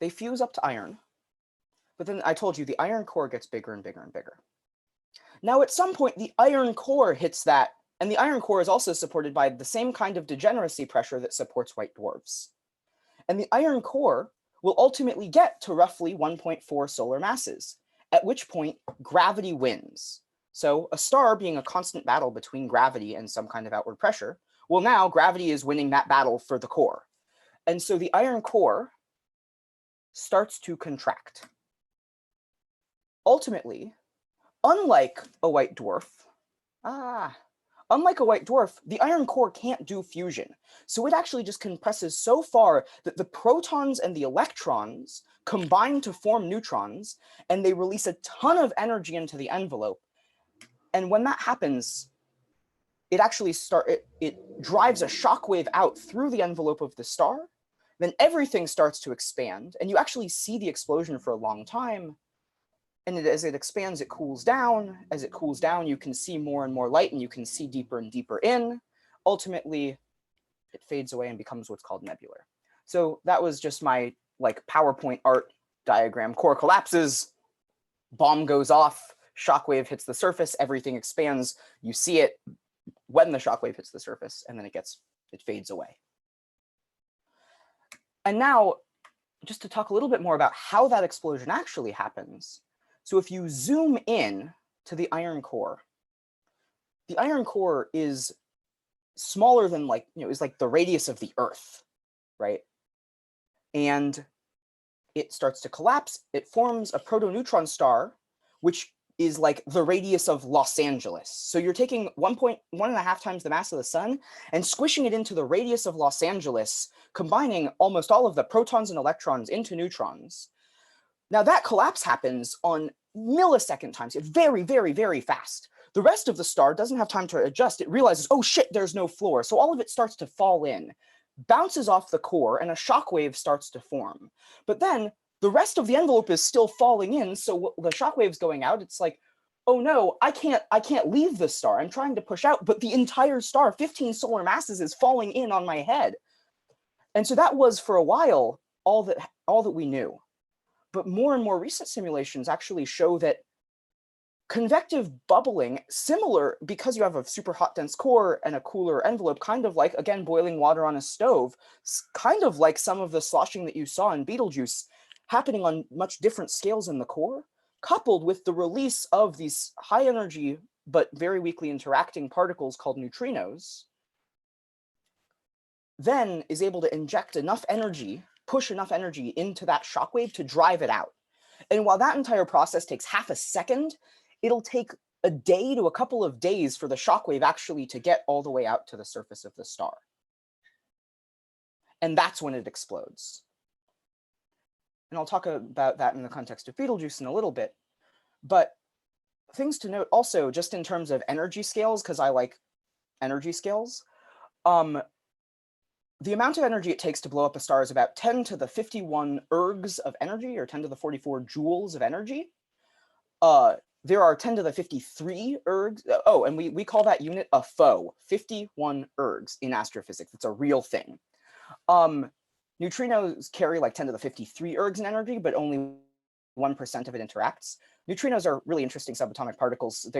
they fuse up to iron, but then I told you the iron core gets bigger and bigger and bigger. Now, at some point, the iron core hits that, and the iron core is also supported by the same kind of degeneracy pressure that supports white dwarfs. And the iron core will ultimately get to roughly 1.4 solar masses, at which point gravity wins. So a star being a constant battle between gravity and some kind of outward pressure, well, now gravity is winning that battle for the core. And so the iron core starts to contract. Ultimately, unlike a white dwarf, the iron core can't do fusion. So it actually just compresses so far that the protons and the electrons combine to form neutrons, and they release a ton of energy into the envelope. And when that happens, it actually it drives a shockwave out through the envelope of the star. Then everything starts to expand, and you actually see the explosion for a long time. And as it expands, it cools down. As it cools down, you can see more and more light, and you can see deeper and deeper in. Ultimately, it fades away and becomes what's called nebular. So that was just my PowerPoint art diagram. Core collapses, bomb goes off, shockwave hits the surface, everything expands. You see it when the shockwave hits the surface, and then it fades away. And now, just to talk a little bit more about how that explosion actually happens. So if you zoom in to the iron core is smaller than is like the radius of the Earth, right? And it starts to collapse. It forms a protoneutron star, which is like the radius of Los Angeles. So you're taking 1.5 times the mass of the sun and squishing it into the radius of Los Angeles, combining almost all of the protons and electrons into neutrons. Now that collapse happens on millisecond times. It's very, very, very fast. The rest of the star doesn't have time to adjust. It realizes, oh shit, there's no floor. So all of it starts to fall in, bounces off the core, and a shockwave starts to form. But then the rest of the envelope is still falling in. So the shockwave's going out. It's like, oh no, I can't leave the star. I'm trying to push out, but the entire star, 15 solar masses, is falling in on my head. And so that was for a while all that we knew. But more and more recent simulations actually show that convective bubbling, similar, because you have a super hot dense core and a cooler envelope, kind of like, again, boiling water on a stove, kind of like some of the sloshing that you saw in Betelgeuse happening on much different scales in the core, coupled with the release of these high energy but very weakly interacting particles called neutrinos, then is able to inject enough energy, push enough energy into that shockwave to drive it out. And while that entire process takes half a second, it'll take a day to a couple of days for the shockwave actually to get all the way out to the surface of the star. And that's when it explodes. And I'll talk about that in the context of Betelgeuse in a little bit. But things to note also, just in terms of energy scales, because I like energy scales, the amount of energy it takes to blow up a star is about 10 to the 51 ergs of energy, or 10 to the 44 joules of energy. There are 10 to the 53 ergs. Oh, and we call that unit a foe, 51 ergs in astrophysics. It's a real thing. Neutrinos carry like 10 to the 53 ergs in energy, but only 1% of it interacts. Neutrinos are really interesting subatomic particles.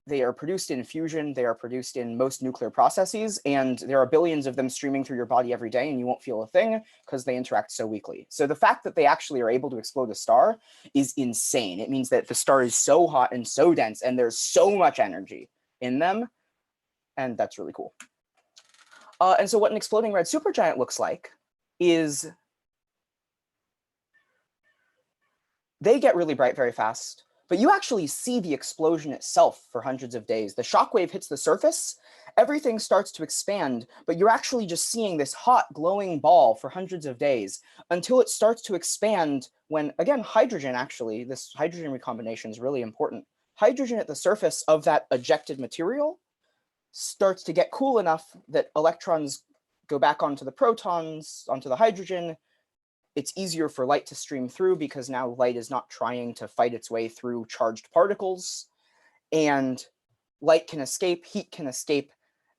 They are produced in fusion, they are produced in most nuclear processes, and there are billions of them streaming through your body every day, and you won't feel a thing because they interact so weakly. So the fact that they actually are able to explode a star is insane. It means that the star is so hot and so dense, and there's so much energy in them, and that's really cool. And so what an exploding red supergiant looks like is they get really bright very fast, but you actually see the explosion itself for hundreds of days. The shockwave hits the surface, everything starts to expand, but you're actually just seeing this hot glowing ball for hundreds of days until it starts to expand when, again, hydrogen actually, this hydrogen recombination is really important. Hydrogen at the surface of that ejected material starts to get cool enough that electrons go back onto the protons, onto the hydrogen. It's easier for light to stream through because now light is not trying to fight its way through charged particles, and light can escape, heat can escape,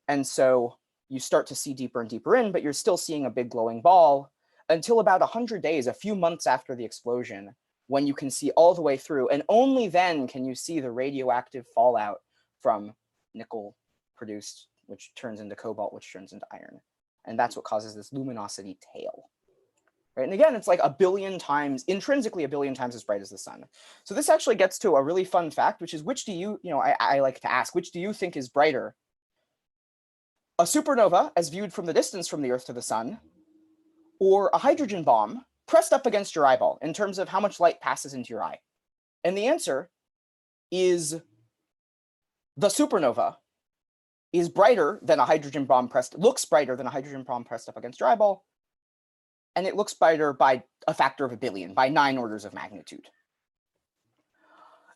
and so you start to see deeper and deeper in, but you're still seeing a big glowing ball until about 100 days, a few months after the explosion, when you can see all the way through, and only then can you see the radioactive fallout from nickel produced, which turns into cobalt, which turns into iron. And that's what causes this luminosity tail. Right? And again, it's like a billion times, intrinsically a billion times as bright as the sun. So this actually gets to a really fun fact, which is which do you, I like to ask, which do you think is brighter? A supernova as viewed from the distance from the Earth to the sun, or a hydrogen bomb pressed up against your eyeball in terms of how much light passes into your eye? And the answer is the supernova is brighter than a hydrogen bomb looks brighter than a hydrogen bomb pressed up against your eyeball. And it looks brighter by a factor of 1 billion, by 9 orders of magnitude.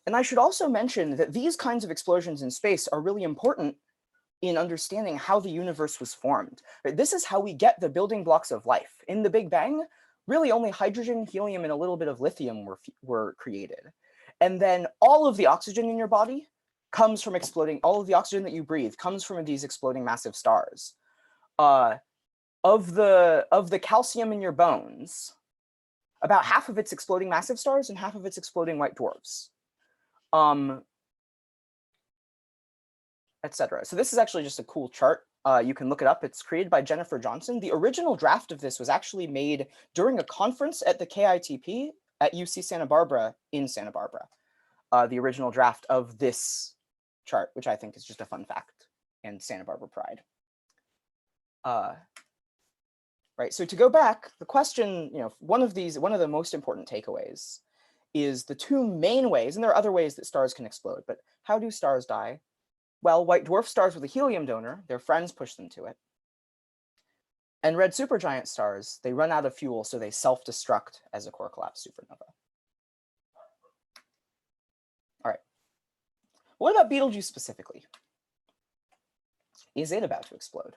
And I should also mention that these kinds of explosions in space are really important in understanding how the universe was formed. This is how we get the building blocks of life. In the Big Bang, really only hydrogen, helium, and a little bit of lithium were created. And then all of the oxygen in your body comes from exploding, all of the oxygen that you breathe comes from these exploding massive stars. Of the calcium in your bones, about half of it's exploding massive stars and half of it's exploding white dwarfs, etc. So this is actually just a cool chart. You can look it up. It's created by Jennifer Johnson. The original draft of this was actually made during a conference at the KITP at UC Santa Barbara in Santa Barbara. The original draft of this chart, which I think is just a fun fact, and Santa Barbara pride. Right, so to go back, the question, one of the most important takeaways is the two main ways, and there are other ways that stars can explode, but how do stars die? Well, white dwarf stars with a helium donor, their friends push them to it. And red supergiant stars, they run out of fuel, so they self-destruct as a core collapse supernova. All right, what about Betelgeuse specifically? Is it about to explode?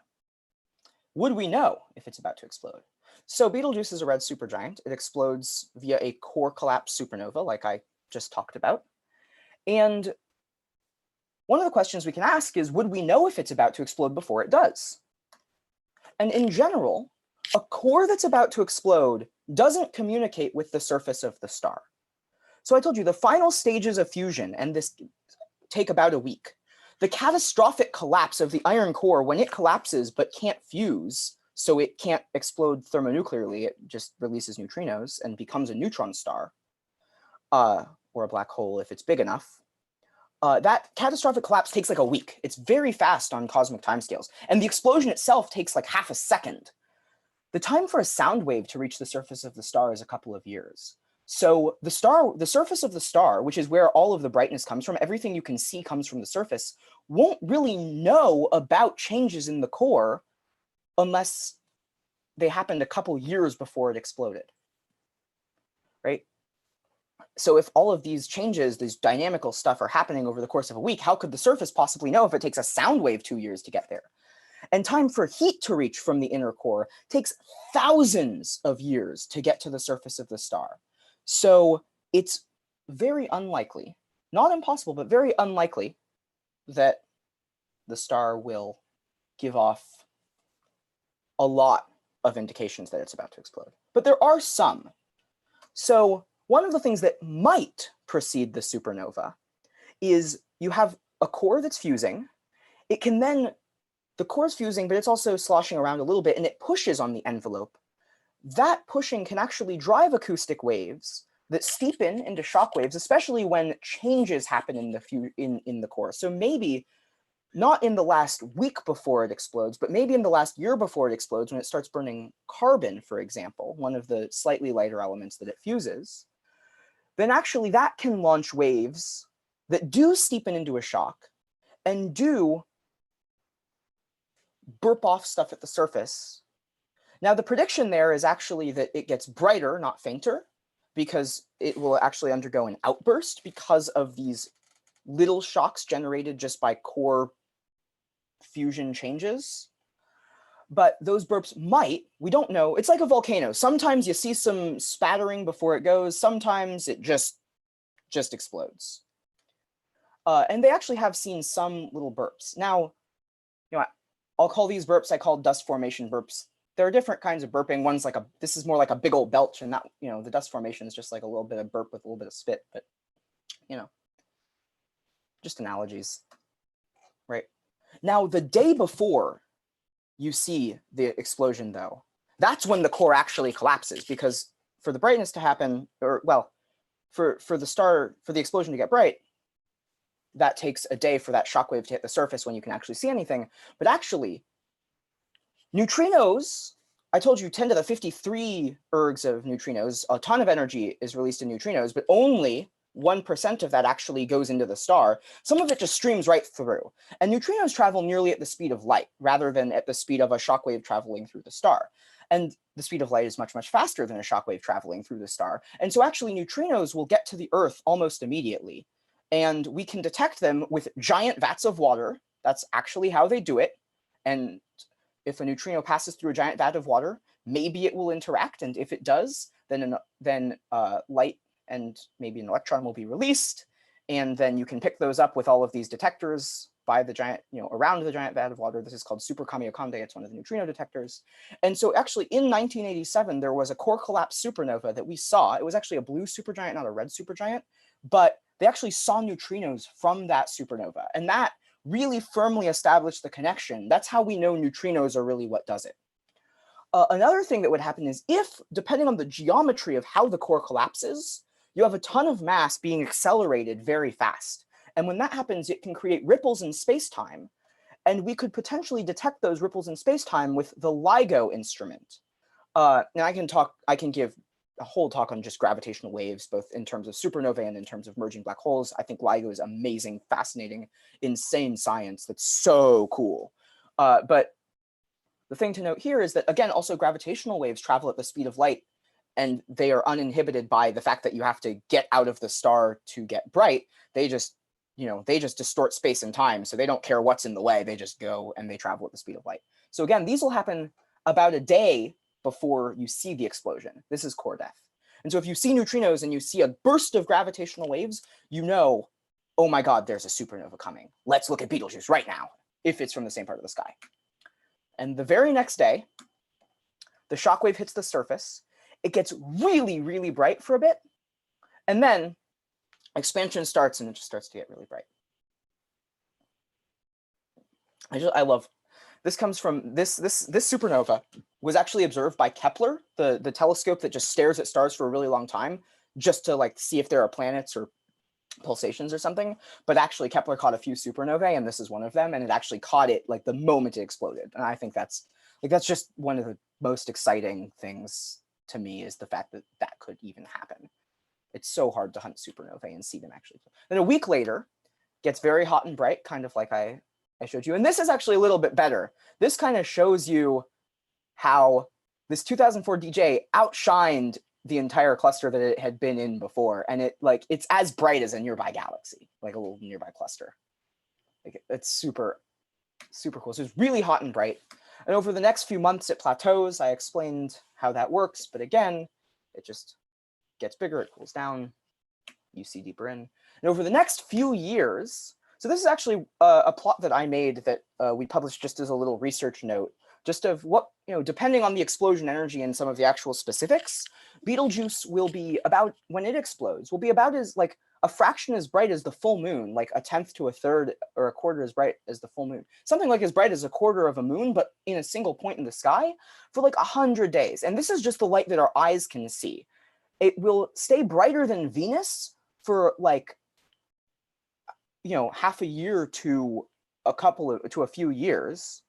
Would we know if it's about to explode? So Betelgeuse is a red supergiant. It explodes via a core collapse supernova, like I just talked about. And one of the questions we can ask is, would we know if it's about to explode before it does? And in general, a core that's about to explode doesn't communicate with the surface of the star. So I told you the final stages of fusion, and this take about a week. The catastrophic collapse of the iron core, when it collapses but can't fuse, so it can't explode thermonuclearly, it just releases neutrinos and becomes a neutron star, or a black hole if it's big enough. That catastrophic collapse takes like a week. It's very fast on cosmic timescales. And the explosion itself takes like half a second. The time for a sound wave to reach the surface of the star is a couple of years. So the surface of the star, which is where all of the brightness comes from, everything you can see comes from the surface, won't really know about changes in the core unless they happened a couple years before it exploded, right? So if all of these changes, these dynamical stuff are happening over the course of a week, how could the surface possibly know if it takes a sound wave 2 years to get there? And time for heat to reach from the inner core takes thousands of years to get to the surface of the star. So it's very unlikely, not impossible, but very unlikely that the star will give off a lot of indications that it's about to explode. But there are some. So one of the things that might precede the supernova is you have a core that's fusing. It can then, the core is fusing, but it's also sloshing around a little bit, and it pushes on the envelope. That pushing can actually drive acoustic waves that steepen into shock waves, especially when changes happen in the core. So maybe not in the last week before it explodes, but maybe in the last year before it explodes, when it starts burning carbon, for example, one of the slightly lighter elements that it fuses, then actually that can launch waves that do steepen into a shock and do burp off stuff at the surface. Now, the prediction there is actually that it gets brighter, not fainter, because it will actually undergo an outburst because of these little shocks generated just by core fusion changes. But those burps might, we don't know. It's like a volcano. Sometimes you see some spattering before it goes. Sometimes it just explodes. And they actually have seen some little burps. Now, I'll call these burps, I call dust formation burps. there are different kinds of burping. One's like this is more like a big old belch, and that, you know, the dust formation is just like a little bit of burp with a little bit of spit, but, you know, just analogies, right? Now, the day before you see the explosion, though, that's when the core actually collapses, because for the brightness to happen, or well, for the explosion to get bright, that takes a day for that shockwave to hit the surface when you can actually see anything. But actually, neutrinos, I told you 10 to the 53 ergs of neutrinos, a ton of energy is released in neutrinos, but only 1% of that actually goes into the star. Some of it just streams right through. And neutrinos travel nearly at the speed of light, rather than at the speed of a shockwave traveling through the star. And the speed of light is much, much faster than a shockwave traveling through the star. And so actually neutrinos will get to the Earth almost immediately. And we can detect them with giant vats of water. That's actually how they do it. And if a neutrino passes through a giant vat of water, maybe it will interact. And if it does, then light and maybe an electron will be released. And then you can pick those up with all of these detectors by the giant, you know, around the giant vat of water. This is called Super Kamiokande. It's one of the neutrino detectors. And so actually in 1987, there was a core collapse supernova that we saw. It was actually a blue supergiant, not a red supergiant, but they actually saw neutrinos from that supernova. And that really firmly established the connection. That's how we know neutrinos are really what does it. Another thing that would happen is if, depending on the geometry of how the core collapses, you have a ton of mass being accelerated very fast. And when that happens, it can create ripples in space-time. And we could potentially detect those ripples in space-time with the LIGO instrument. Now I can give a whole talk on just gravitational waves, both in terms of supernovae and in terms of merging black holes. I think LIGO is amazing, fascinating, insane science that's so cool. But the thing to note here is that, again, also gravitational waves travel at the speed of light, and they are uninhibited by the fact that you have to get out of the star to get bright. They just, you know, they just distort space and time. So they don't care what's in the way. They just go and they travel at the speed of light. So again, these will happen about a day before you see the explosion. This is core death. And so if you see neutrinos and you see a burst of gravitational waves, you know, oh my God, there's a supernova coming. Let's look at Betelgeuse right now, if it's from the same part of the sky. And the very next day, the shockwave hits the surface. It gets really, really bright for a bit. And then expansion starts and it just starts to get really bright. I love, this comes from this supernova was actually observed by Kepler, the telescope that just stares at stars for a really long time, just to like see if there are planets or pulsations or something. But actually Kepler caught a few supernovae, and this is one of them, and it actually caught it like the moment it exploded. And I think that's just one of the most exciting things to me, is the fact that that could even happen. It's so hard to hunt supernovae and see them actually. Then a week later, gets very hot and bright, kind of like I showed you. And this is actually a little bit better. This kind of shows you how this 2004 DJ outshined the entire cluster that it had been in before. And it's as bright as a nearby galaxy, like a little nearby cluster. Like it's super, super cool. So it's really hot and bright. And over the next few months it plateaus. I explained how that works, but again, it just gets bigger, it cools down, you see deeper in. And over the next few years, so this is actually a plot that I made that we published just as a little research note, just of what, you know, depending on the explosion energy and some of the actual specifics, Betelgeuse will be about, when it explodes, will be about as like a fraction as bright as the full moon, like a tenth to a third or a quarter as bright as the full moon. Something like as bright as a quarter of a moon, but in a single point in the sky for like 100 days. And this is just the light that our eyes can see. It will stay brighter than Venus for like, you know, half a year to a few years.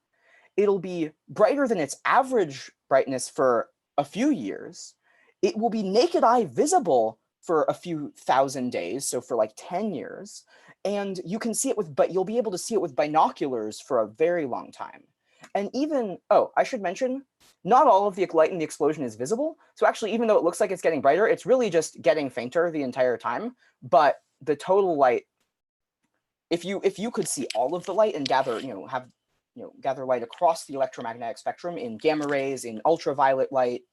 It'll be brighter than its average brightness for a few years. It will be naked eye visible for a few thousand days, so for like 10 years. And you can see it but you'll be able to see it with binoculars for a very long time. And even, oh, I should mention, not all of the light in the explosion is visible. So actually, even though it looks like it's getting brighter, it's really just getting fainter the entire time. But the total light, if you could see all of the light and gather, gather light across the electromagnetic spectrum in gamma rays, in ultraviolet light,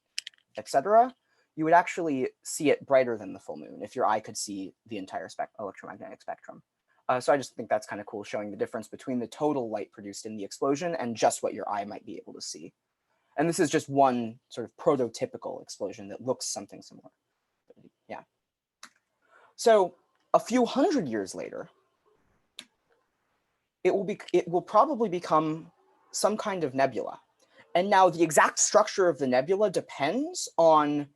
etc., you would actually see it brighter than the full moon if your eye could see the entire electromagnetic spectrum. So I just think that's kind of cool, showing the difference between the total light produced in the explosion and just what your eye might be able to see. And this is just one sort of prototypical explosion that looks something similar. Yeah. So a few hundred years later, it will probably become some kind of nebula. And now the exact structure of the nebula depends on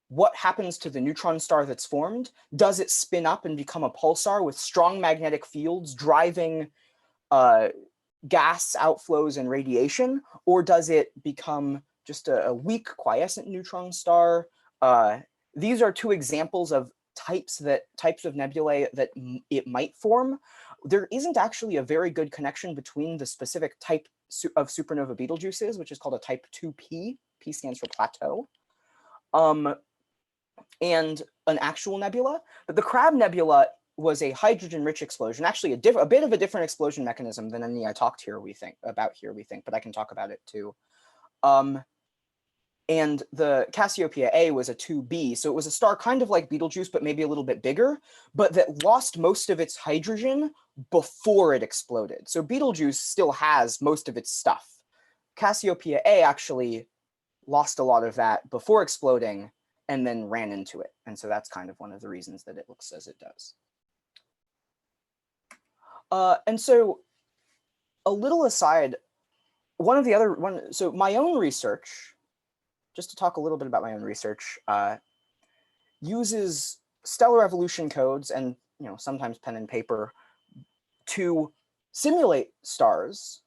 what happens to the neutron star that's formed. Does it spin up and become a pulsar with strong magnetic fields driving gas outflows and radiation? Or does it become just a weak quiescent neutron star? These are two examples of types of nebulae that it might form. There isn't actually a very good connection between the specific type of supernova Betelgeuse, which is called a type 2P. P stands for plateau, and an actual nebula. But the Crab Nebula was a hydrogen-rich explosion, actually a bit of a different explosion mechanism than any I talked here, we think, but I can talk about it too. And the Cassiopeia A was a 2b, so it was a star kind of like Betelgeuse, but maybe a little bit bigger, but that lost most of its hydrogen before it exploded. So Betelgeuse still has most of its stuff. Cassiopeia A actually lost a lot of that before exploding and then ran into it. And so that's kind of one of the reasons that it looks as it does. And so a little aside, so my own research, just to talk a little bit about my own research, uses stellar evolution codes and sometimes pen and paper to simulate stars,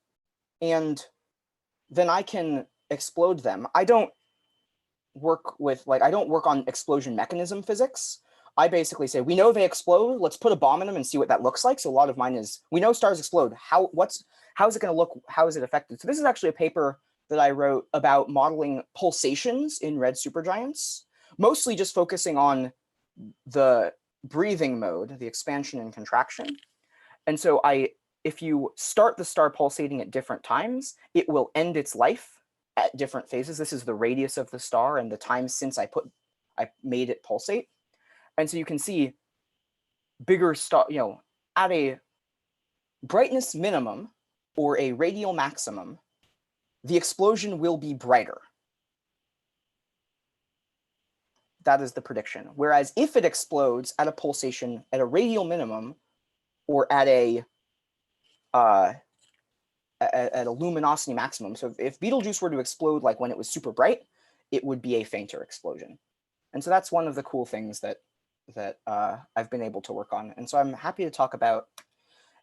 and then I can explode them. I don't work on explosion mechanism physics. I basically say, we know they explode, let's put a bomb in them and see what that looks like. So a lot of mine is, we know stars explode, how is it going to look, how is it affected? So this is actually a paper that I wrote about modeling pulsations in red supergiants, mostly just focusing on the breathing mode, the expansion and contraction. And so if you start the star pulsating at different times, it will end its life at different phases. This is the radius of the star and the time since I made it pulsate. And so you can see bigger star, at a brightness minimum or a radial maximum, the explosion will be brighter. That is the prediction. Whereas if it explodes at a pulsation at a radial minimum or at a luminosity maximum, so if Betelgeuse were to explode like when it was super bright, it would be a fainter explosion. And so that's one of the cool things that I've been able to work on. And so I'm happy to talk about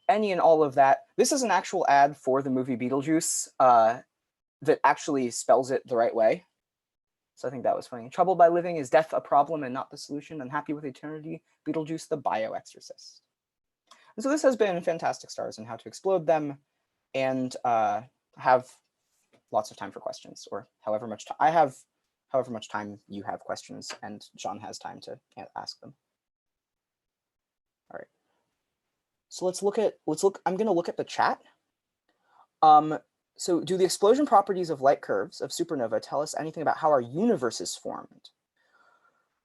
any and all of that. This is an actual ad for the movie Beetlejuice that actually spells it the right way. So I think that was funny. Troubled by living, is death a problem and not the solution? Unhappy with eternity, Beetlejuice the bioexorcist. And so this has been Fantastic Stars and how to explode them, and have lots of time for questions, or however much time I have, however much time you have questions, and John has time to ask them. All right. So I'm going to look at the chat. So do the explosion properties of light curves of supernova tell us anything about how our universe is formed?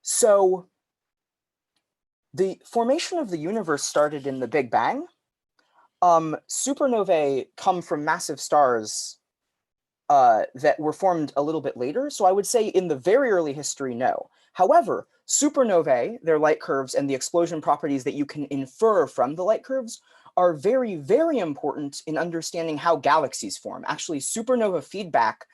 So the formation of the universe started in the Big Bang. Supernovae come from massive stars that were formed a little bit later. So I would say in the very early history, no. However, supernovae, their light curves, and the explosion properties that you can infer from the light curves are very, very important in understanding how galaxies form. Actually, supernova feedback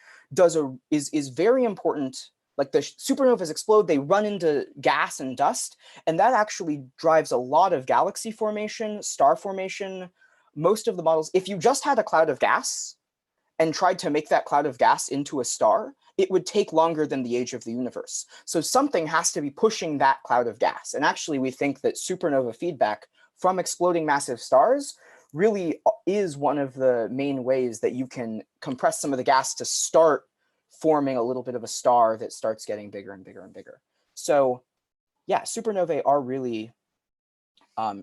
is very important. Like the supernovas explode, they run into gas and dust, and that actually drives a lot of galaxy formation, star formation. Most of the models, if you just had a cloud of gas and tried to make that cloud of gas into a star, it would take longer than the age of the universe. So something has to be pushing that cloud of gas. And actually, we think that supernova feedback from exploding massive stars really is one of the main ways that you can compress some of the gas to start forming a little bit of a star that starts getting bigger and bigger and bigger. So yeah, supernovae are really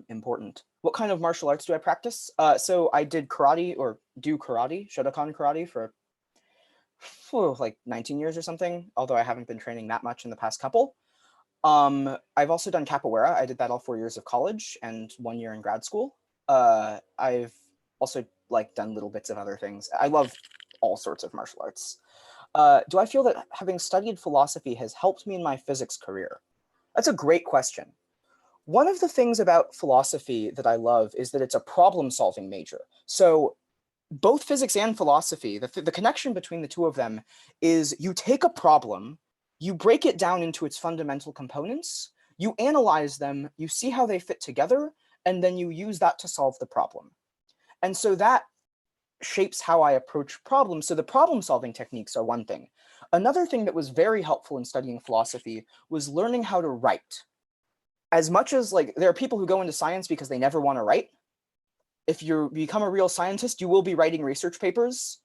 important. What kind of martial arts do I practice? So I did karate, or do karate, Shotokan karate, for like 19 years or something, although I haven't been training that much in the past couple. I've also done capoeira. I did that all 4 years of college and 1 year in grad school. I've also done little bits of other things. I love all sorts of martial arts. Do I feel that having studied philosophy has helped me in my physics career? That's a great question. One of the things about philosophy that I love is that it's a problem-solving major. So both physics and philosophy, the connection between the two of them is you take a problem, you break it down into its fundamental components, you analyze them, you see how they fit together, and then you use that to solve the problem. And so that shapes how I approach problems. So the problem-solving techniques are one thing. Another thing that was very helpful in studying philosophy was learning how to write. As much as like there are people who go into science because they never want to write, if you become a real scientist, you will be writing research papers.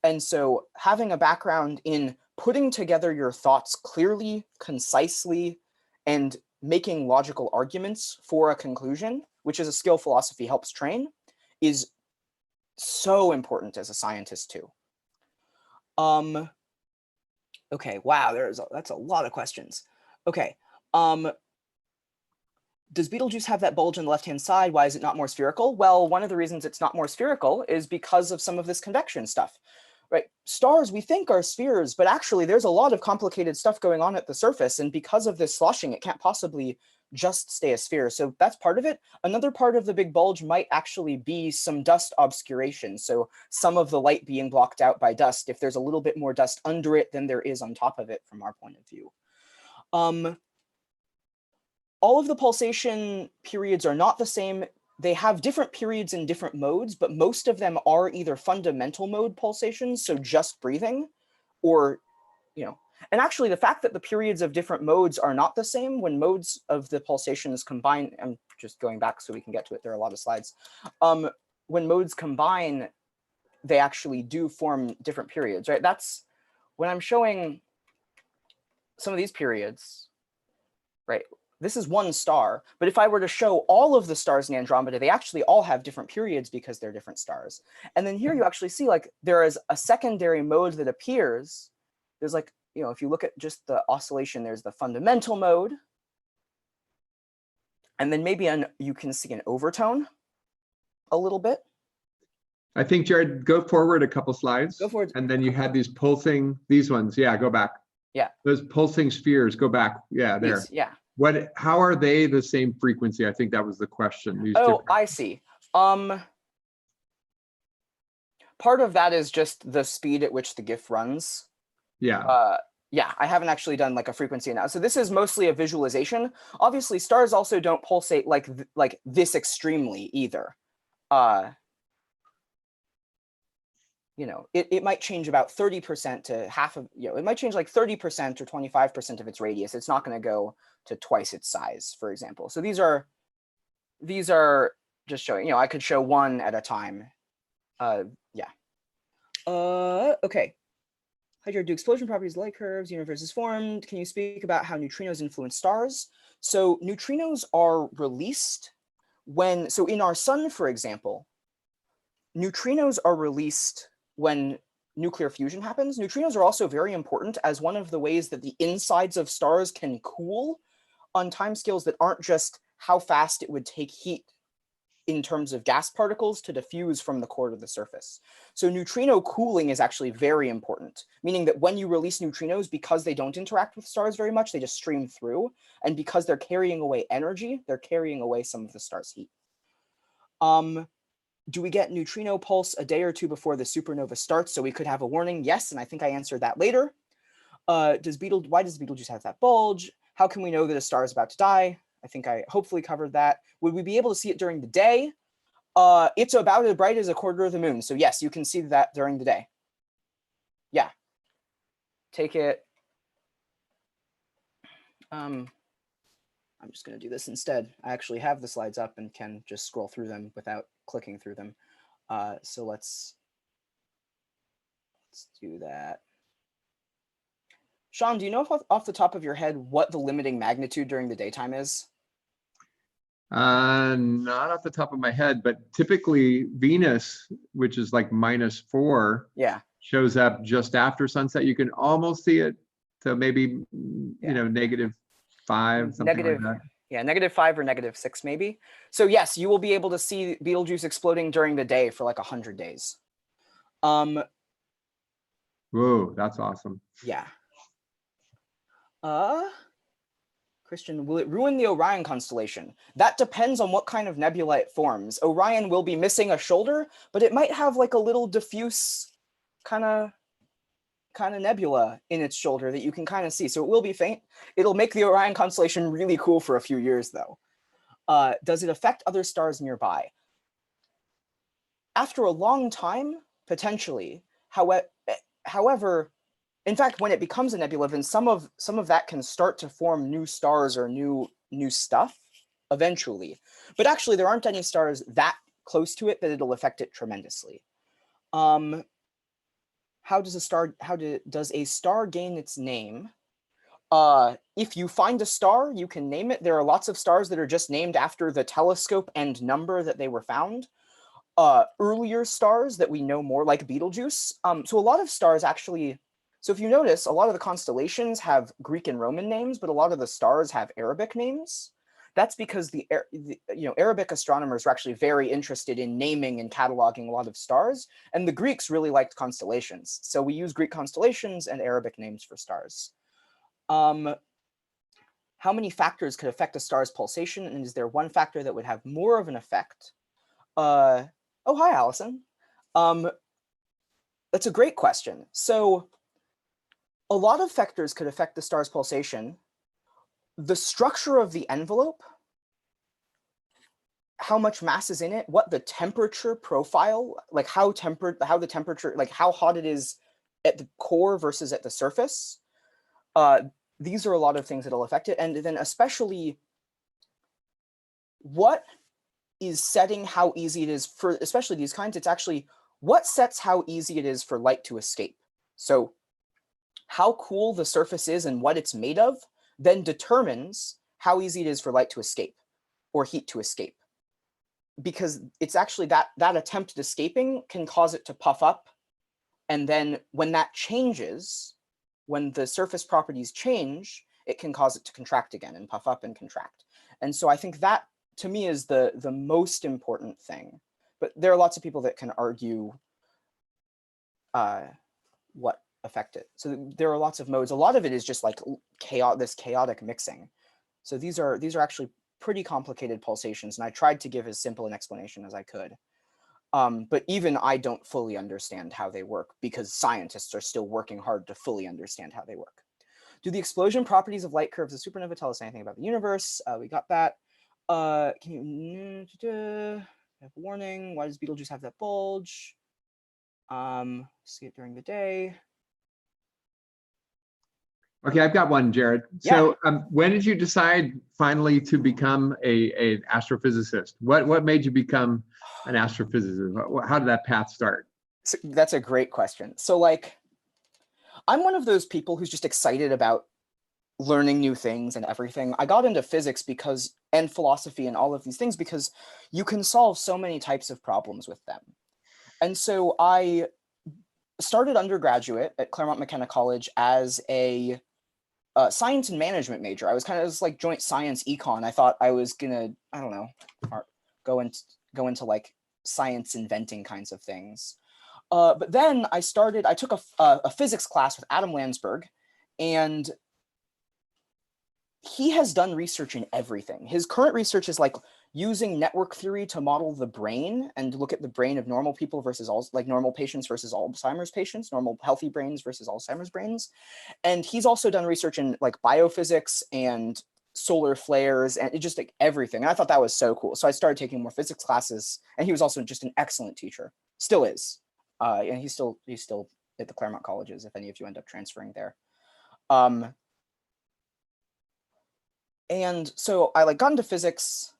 And so having a background in putting together your thoughts clearly, concisely, and making logical arguments for a conclusion, which is a skill philosophy helps train, is so important as a scientist too. Okay, wow, that's a lot of questions. Okay, does Betelgeuse have that bulge on the left-hand side? Why is it not more spherical? Well, one of the reasons it's not more spherical is because of some of this convection stuff, right? Stars we think are spheres, but actually there's a lot of complicated stuff going on at the surface, and because of this sloshing, it can't possibly just stay a sphere. So that's part of it. Another part of the big bulge might actually be some dust obscuration. So some of the light being blocked out by dust, if there's a little bit more dust under it than there is on top of it from our point of view. All of the pulsation periods are not the same. They have different periods in different modes, but most of them are either fundamental mode pulsations, so just breathing, or, you know, and actually the fact that the periods of different modes are not the same when modes of the pulsations combine, I'm just going back so we can get to it, there are a lot of slides. When modes combine, they actually do form different periods, right? That's when I'm showing some of these periods, right? This is one star, but if I were to show all of the stars in Andromeda, they actually all have different periods because they're different stars. And then here you actually see like there is a secondary mode that appears. There's like, you know, if you look at just the oscillation, there's the fundamental mode. And then maybe you can see an overtone a little bit. I think, Jared, go forward a couple slides. Go forward. And then you had these pulsing, these ones. Yeah, go back. Yeah. Those pulsing spheres, go back. Yeah, there. These, yeah. How are they the same frequency? I think that was the question. Oh, I see. Part of that is just the speed at which the GIF runs. Yeah. Yeah, I haven't actually done like a frequency analysis. So this is mostly a visualization. Obviously, stars also don't pulsate like this extremely either. You know, it might change about 30% to half of, you know, it might change like 30% or 25% of its radius. It's not going to go to twice its size, for example. So these are just showing, you know, I could show one at a time. Yeah. Okay. Hi, Jared. Do explosion properties, light curves, universe is formed? Can you speak about how neutrinos influence stars? So neutrinos are released when, so in our sun, for example, neutrinos are released when nuclear fusion happens. Neutrinos are also very important as one of the ways that the insides of stars can cool on timescales that aren't just how fast it would take heat in terms of gas particles to diffuse from the core to the surface. So neutrino cooling is actually very important, meaning that when you release neutrinos, because they don't interact with stars very much, they just stream through. And because they're carrying away energy, they're carrying away some of the star's heat. Do we get neutrino pulse a day or two before the supernova starts so we could have a warning? Yes, and I think I answered that later. Why does Betelgeuse have that bulge? How can we know that a star is about to die? I think I hopefully covered that. Would we be able to see it during the day? It's about as bright as a quarter of the moon. So yes, you can see that during the day. Yeah. Take it. I'm just going to do this instead. I actually have the slides up and can just scroll through them without clicking through them. So let's do that. Sean, do you know off the top of your head what the limiting magnitude during the daytime is? Not off the top of my head, but typically Venus, which is like -4, Yeah. shows up just after sunset. You can almost see it. So maybe, you know, -5, something like that. Yeah, -5 or -6 maybe. So yes, you will be able to see Betelgeuse exploding during the day for like 100 days. Whoa, that's awesome. Yeah. Christian, will it ruin the Orion constellation? That depends on what kind of nebula it forms. Orion will be missing a shoulder, but it might have like a little diffuse kind of nebula in its shoulder that you can kind of see. So it will be faint. It'll make the Orion constellation really cool for a few years though. Does it affect other stars nearby? After a long time, potentially. However, in fact, when it becomes a nebula, then some of that can start to form new stars or new stuff eventually. But actually, there aren't any stars that close to it that it'll affect it tremendously. How does a star gain its name? If you find a star, you can name it. There are lots of stars that are just named after the telescope and number that they were found. Earlier stars that we know more, like Betelgeuse. So a lot of stars actually, so if you notice, a lot of the constellations have Greek and Roman names, but a lot of the stars have Arabic names. That's because the Arabic astronomers were actually very interested in naming and cataloging a lot of stars, and the Greeks really liked constellations. So we use Greek constellations and Arabic names for stars. How many factors could affect a star's pulsation, and is there one factor that would have more of an effect? Oh, hi, Allison. That's a great question. So a lot of factors could affect the star's pulsation. The structure of the envelope, how much mass is in it, what the temperature profile, like how the temperature, like how hot it is at the core versus at the surface. These are a lot of things that'll affect it. And then especially what is setting how easy it is for, especially these kinds, it's actually what sets how easy it is for light to escape. So how cool the surface is and what it's made of then determines how easy it is for light to escape or heat to escape. Because it's actually that attempt at escaping can cause it to puff up. And then when that changes, when the surface properties change, it can cause it to contract again and puff up and contract. And so I think that, to me, is the most important thing. But there are lots of people that can argue what affect it. So there are lots of modes. A lot of it is just like this chaotic mixing. So these are actually pretty complicated pulsations, and I tried to give as simple an explanation as I could. But even I don't fully understand how they work, because scientists are still working hard to fully understand how they work. Do the explosion properties of light curves of supernova tell us anything about the universe? We got that. Can you have a warning? Why does Betelgeuse have that bulge? See it during the day. Okay, I've got one, Jared. So when did you decide finally to become an astrophysicist? What made you become an astrophysicist? How did that path start? So that's a great question. So like, I'm one of those people who's just excited about learning new things and everything. I got into physics and philosophy and all of these things because you can solve so many types of problems with them. And so I started undergraduate at Claremont McKenna College as a science and management major. I was kind of like joint science econ. I thought I was gonna, I don't know, go into like science inventing kinds of things. But then I took a physics class with Adam Landsberg, and he has done research in everything. His current research is like using network theory to model the brain and look at the brain of normal people versus normal patients versus Alzheimer's patients, normal healthy brains versus Alzheimer's brains. And he's also done research in like biophysics and solar flares and just like everything. And I thought that was so cool. So I started taking more physics classes, and he was also just an excellent teacher, still is. And he's still at the Claremont colleges if any of you end up transferring there. And so I got into physics.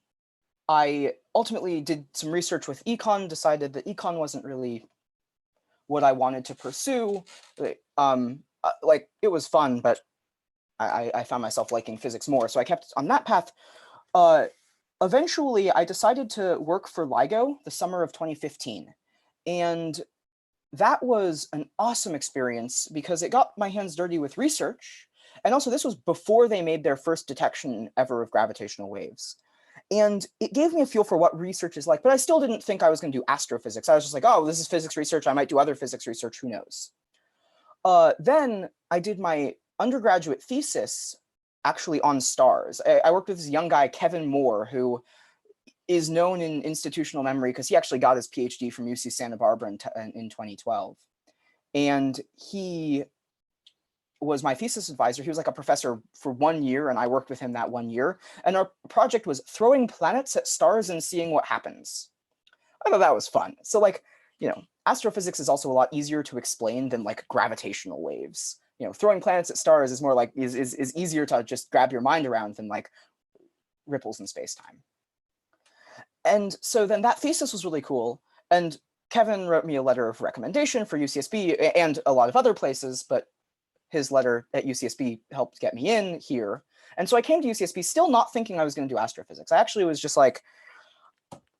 I ultimately did some research with econ, decided that econ wasn't really what I wanted to pursue. It was fun, but I found myself liking physics more. So I kept on that path. Eventually, I decided to work for LIGO the summer of 2015. And that was an awesome experience because it got my hands dirty with research. And also, this was before they made their first detection ever of gravitational waves. And it gave me a feel for what research is like, but I still didn't think I was going to do astrophysics. I was just like, oh, this is physics research. I might do other physics research. Who knows? Then I did my undergraduate thesis actually on stars. I worked with this young guy, Kevin Moore, who is known in institutional memory because he actually got his PhD from UC Santa Barbara in 2012. And he was my thesis advisor. He was like a professor for 1 year, and I worked with him that 1 year. And our project was throwing planets at stars and seeing what happens. I thought that was fun. So like, you know, astrophysics is also a lot easier to explain than like gravitational waves. You know, throwing planets at stars is more like is easier to just grab your mind around than like ripples in space-time. And so then that thesis was really cool. And Kevin wrote me a letter of recommendation for UCSB and a lot of other places, but his letter at UCSB helped get me in here. And so I came to UCSB still not thinking I was going to do astrophysics. I actually was just like,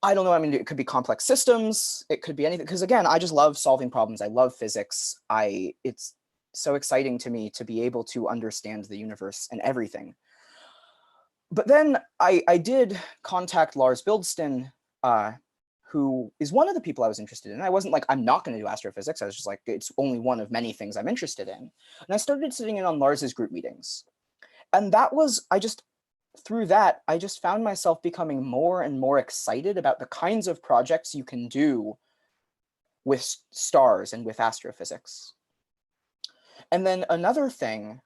I don't know. I mean, it could be complex systems. It could be anything. Because again, I just love solving problems. I love physics. It's so exciting to me to be able to understand the universe and everything. But then I did contact Lars Bildston, who is one of the people I was interested in. I wasn't like, I'm not going to do astrophysics. I was just like, it's only one of many things I'm interested in. And I started sitting in on Lars's group meetings. And that was, through that, I just found myself becoming more and more excited about the kinds of projects you can do with stars and with astrophysics. And then another thing,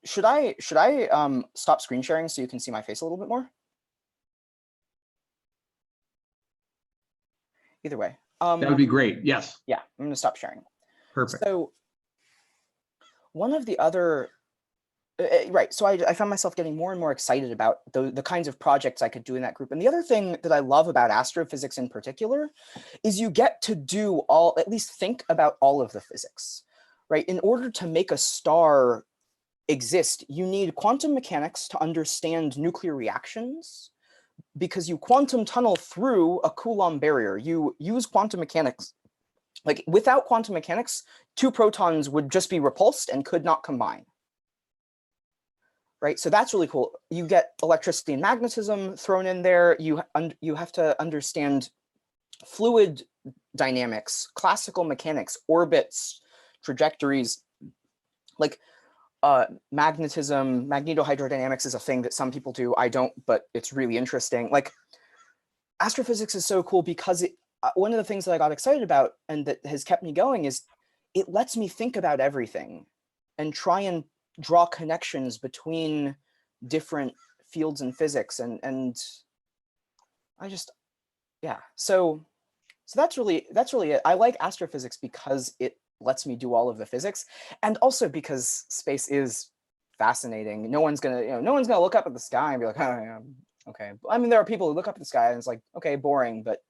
should I stop screen sharing so you can see my face a little bit more? Either way. That would be great. Yes. Yeah, I'm going to stop sharing. Perfect. So one of the other, right, so I found myself getting more and more excited about the kinds of projects I could do in that group. And the other thing that I love about astrophysics in particular is you get to do at least think about all of the physics, right? In order to make a star exist, you need quantum mechanics to understand nuclear reactions, because you quantum tunnel through a Coulomb barrier. You use quantum mechanics. Like without quantum mechanics, two protons would just be repulsed and could not combine. Right, so that's really cool. You get electricity and magnetism thrown in there. You have to understand fluid dynamics, classical mechanics, orbits, trajectories. Like magnetism, magnetohydrodynamics is a thing that some people do. I don't, but it's really interesting. Like astrophysics is so cool because one of the things that I got excited about and that has kept me going is it lets me think about everything and try and draw connections between different fields in physics. And I just, yeah. So that's really it. I like astrophysics because it lets me do all of the physics, and also because space is fascinating. No one's gonna look up at the sky and be like, oh, yeah, okay. I mean, there are people who look up at the sky and it's like, okay, boring, but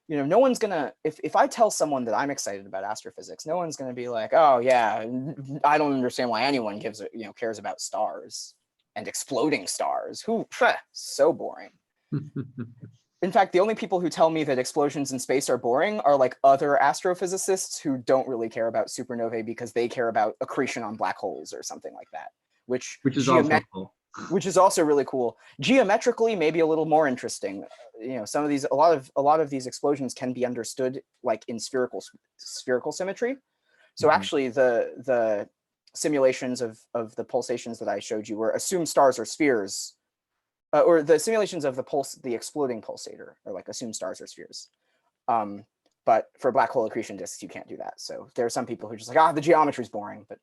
no one's gonna, if I tell someone that I'm excited about astrophysics, no one's gonna be like, oh yeah, I don't understand why anyone cares about stars and exploding stars. So boring. In fact, the only people who tell me that explosions in space are boring are like other astrophysicists who don't really care about supernovae because they care about accretion on black holes or something like that, which is also cool. Which is also really cool. Geometrically, maybe a little more interesting. Some of these, a lot of these explosions can be understood like in spherical symmetry. So actually, the simulations of the pulsations that I showed you were assumed stars or spheres. Or the simulations of the exploding pulsator are like assumed stars or spheres. But for black hole accretion disks, you can't do that. So there are some people who are just like, the geometry is boring, but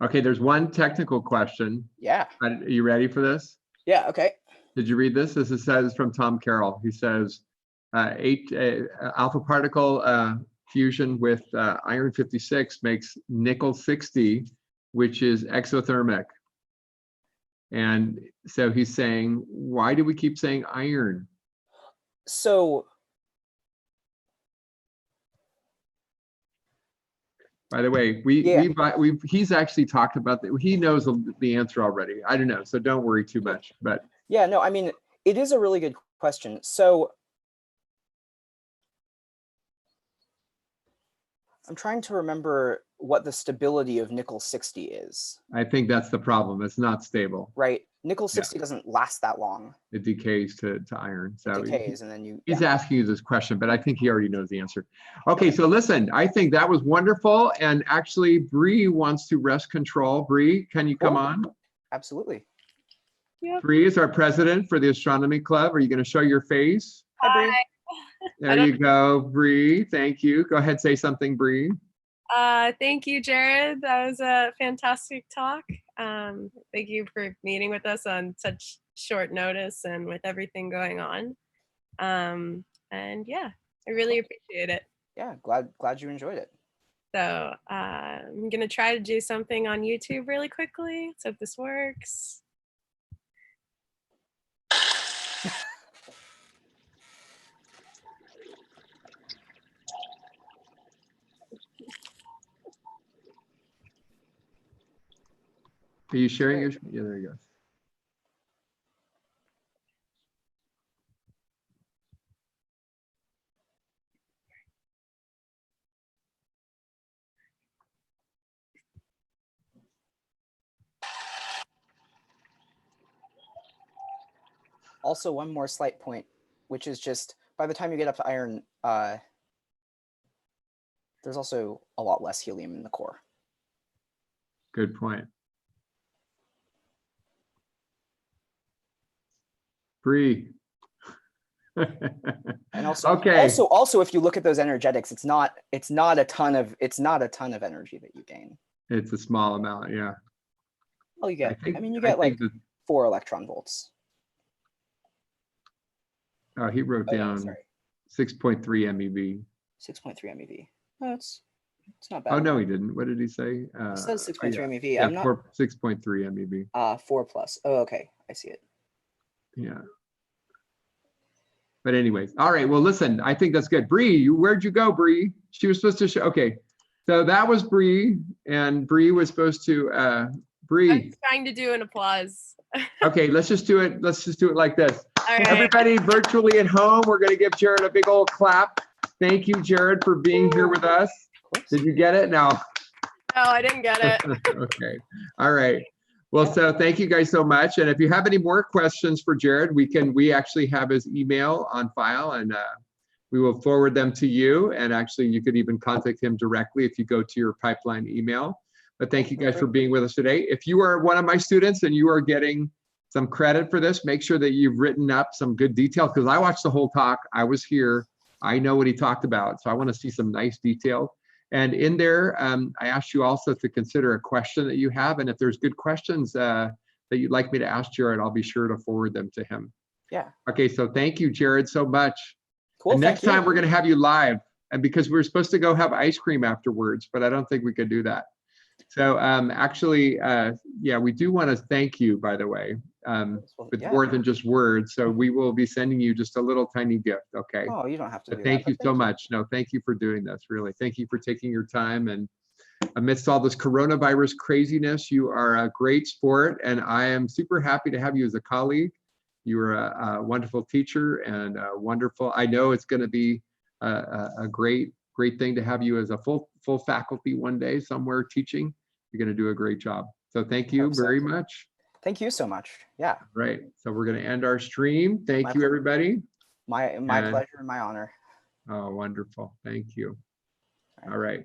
Okay, there's one technical question. Yeah. Are you ready for this? Yeah, okay. Did you read this? This says from Tom Carroll. He says, alpha particle fusion with iron 56 makes nickel 60, which is exothermic. And so he's saying, why do we keep saying iron? So, by the way, he's actually talked about that. He knows the answer already. I don't know, so don't worry too much. But yeah, no, I mean, it is a really good question. So I'm trying to remember what the stability of nickel 60 is. I think that's the problem. It's not stable. Right. Nickel 60 doesn't last that long. It decays to iron. It So decays, and then he's asking you this question, but I think he already knows the answer. Okay, so listen, I think that was wonderful. And actually, Bree wants to rest control. Bree, can you come on? Absolutely. Bree is our president for the Astronomy Club. Are you going to show your face? Hi, Bree. There you go, Bree. Thank you. Go ahead, say something, Bree. Thank you, Jared. That was a fantastic talk. Thank you for meeting with us on such short notice and with everything going on. And yeah, I really appreciate it. Yeah, glad you enjoyed it. So I'm gonna try to do something on YouTube really quickly. Let's hope this works. Are you sharing your? Yeah, there you go. Also, one more slight point, which is just by the time you get up to iron, there's also a lot less helium in the core. Good point. Bree. And also, okay. Also, if you look at those energetics, it's not a ton of energy that you gain. It's a small amount, yeah. Well, you get, think- I mean, you I get like think 4 electron volts. Oh, he wrote Oh, yeah, down sorry. 6.3 MeV. 6.3 MeV. No, it's not bad. Oh, no, he didn't. What did he say? It says 6.3 MeV. Yeah, I'm not 6.3 MeV. 4 plus. Oh, okay, I see it. Yeah. But anyways, all right. Well, listen, I think that's good. Bree, where'd you go, Bree? She was supposed to show. Okay, so that was Bree, and Bree was supposed to. Bree. I'm trying to do an applause. Okay, let's just do it. Let's just do it like this. All right. Everybody virtually at home, we're going to give Jared a big old clap. Thank you, Jared, for being here with us. Did you get it? No. No, I didn't get it. Okay. All right. Well, so thank you guys so much. And if you have any more questions for Jared, we actually have his email on file, and we will forward them to you. And actually, you could even contact him directly if you go to your pipeline email. But thank you guys for being with us today. If you are one of my students and you are getting some credit for this, make sure that you've written up some good details, because I watched the whole talk. I was here. I know what he talked about. So I want to see some nice detail. And in there, I asked you also to consider a question that you have. And if there's good questions that you'd like me to ask Jared, I'll be sure to forward them to him. Yeah. Okay, so thank you, Jared, so much. Cool. And next thank you. time we're going to have you live. And because we were supposed to go have ice cream afterwards, but I don't think we could do that. So actually, yeah, we do want to thank you, by the way, with more than just words. So we will be sending you just a little tiny gift, okay? Oh, you don't have to do Thank that, you but so much. No, thank you for doing this, really. Thank you for taking your time. And amidst all this coronavirus craziness, you are a great sport. And I am super happy to have you as a colleague. You are a wonderful teacher and wonderful. I know it's going to be a great thing to have you as a full faculty one day somewhere teaching. You're going to do a great job. So thank you very much. Thank you so much. Yeah. Right. So we're going to end our stream. Thank My you, pleasure. everybody. My pleasure and my honor. Oh, wonderful. Thank you. All right.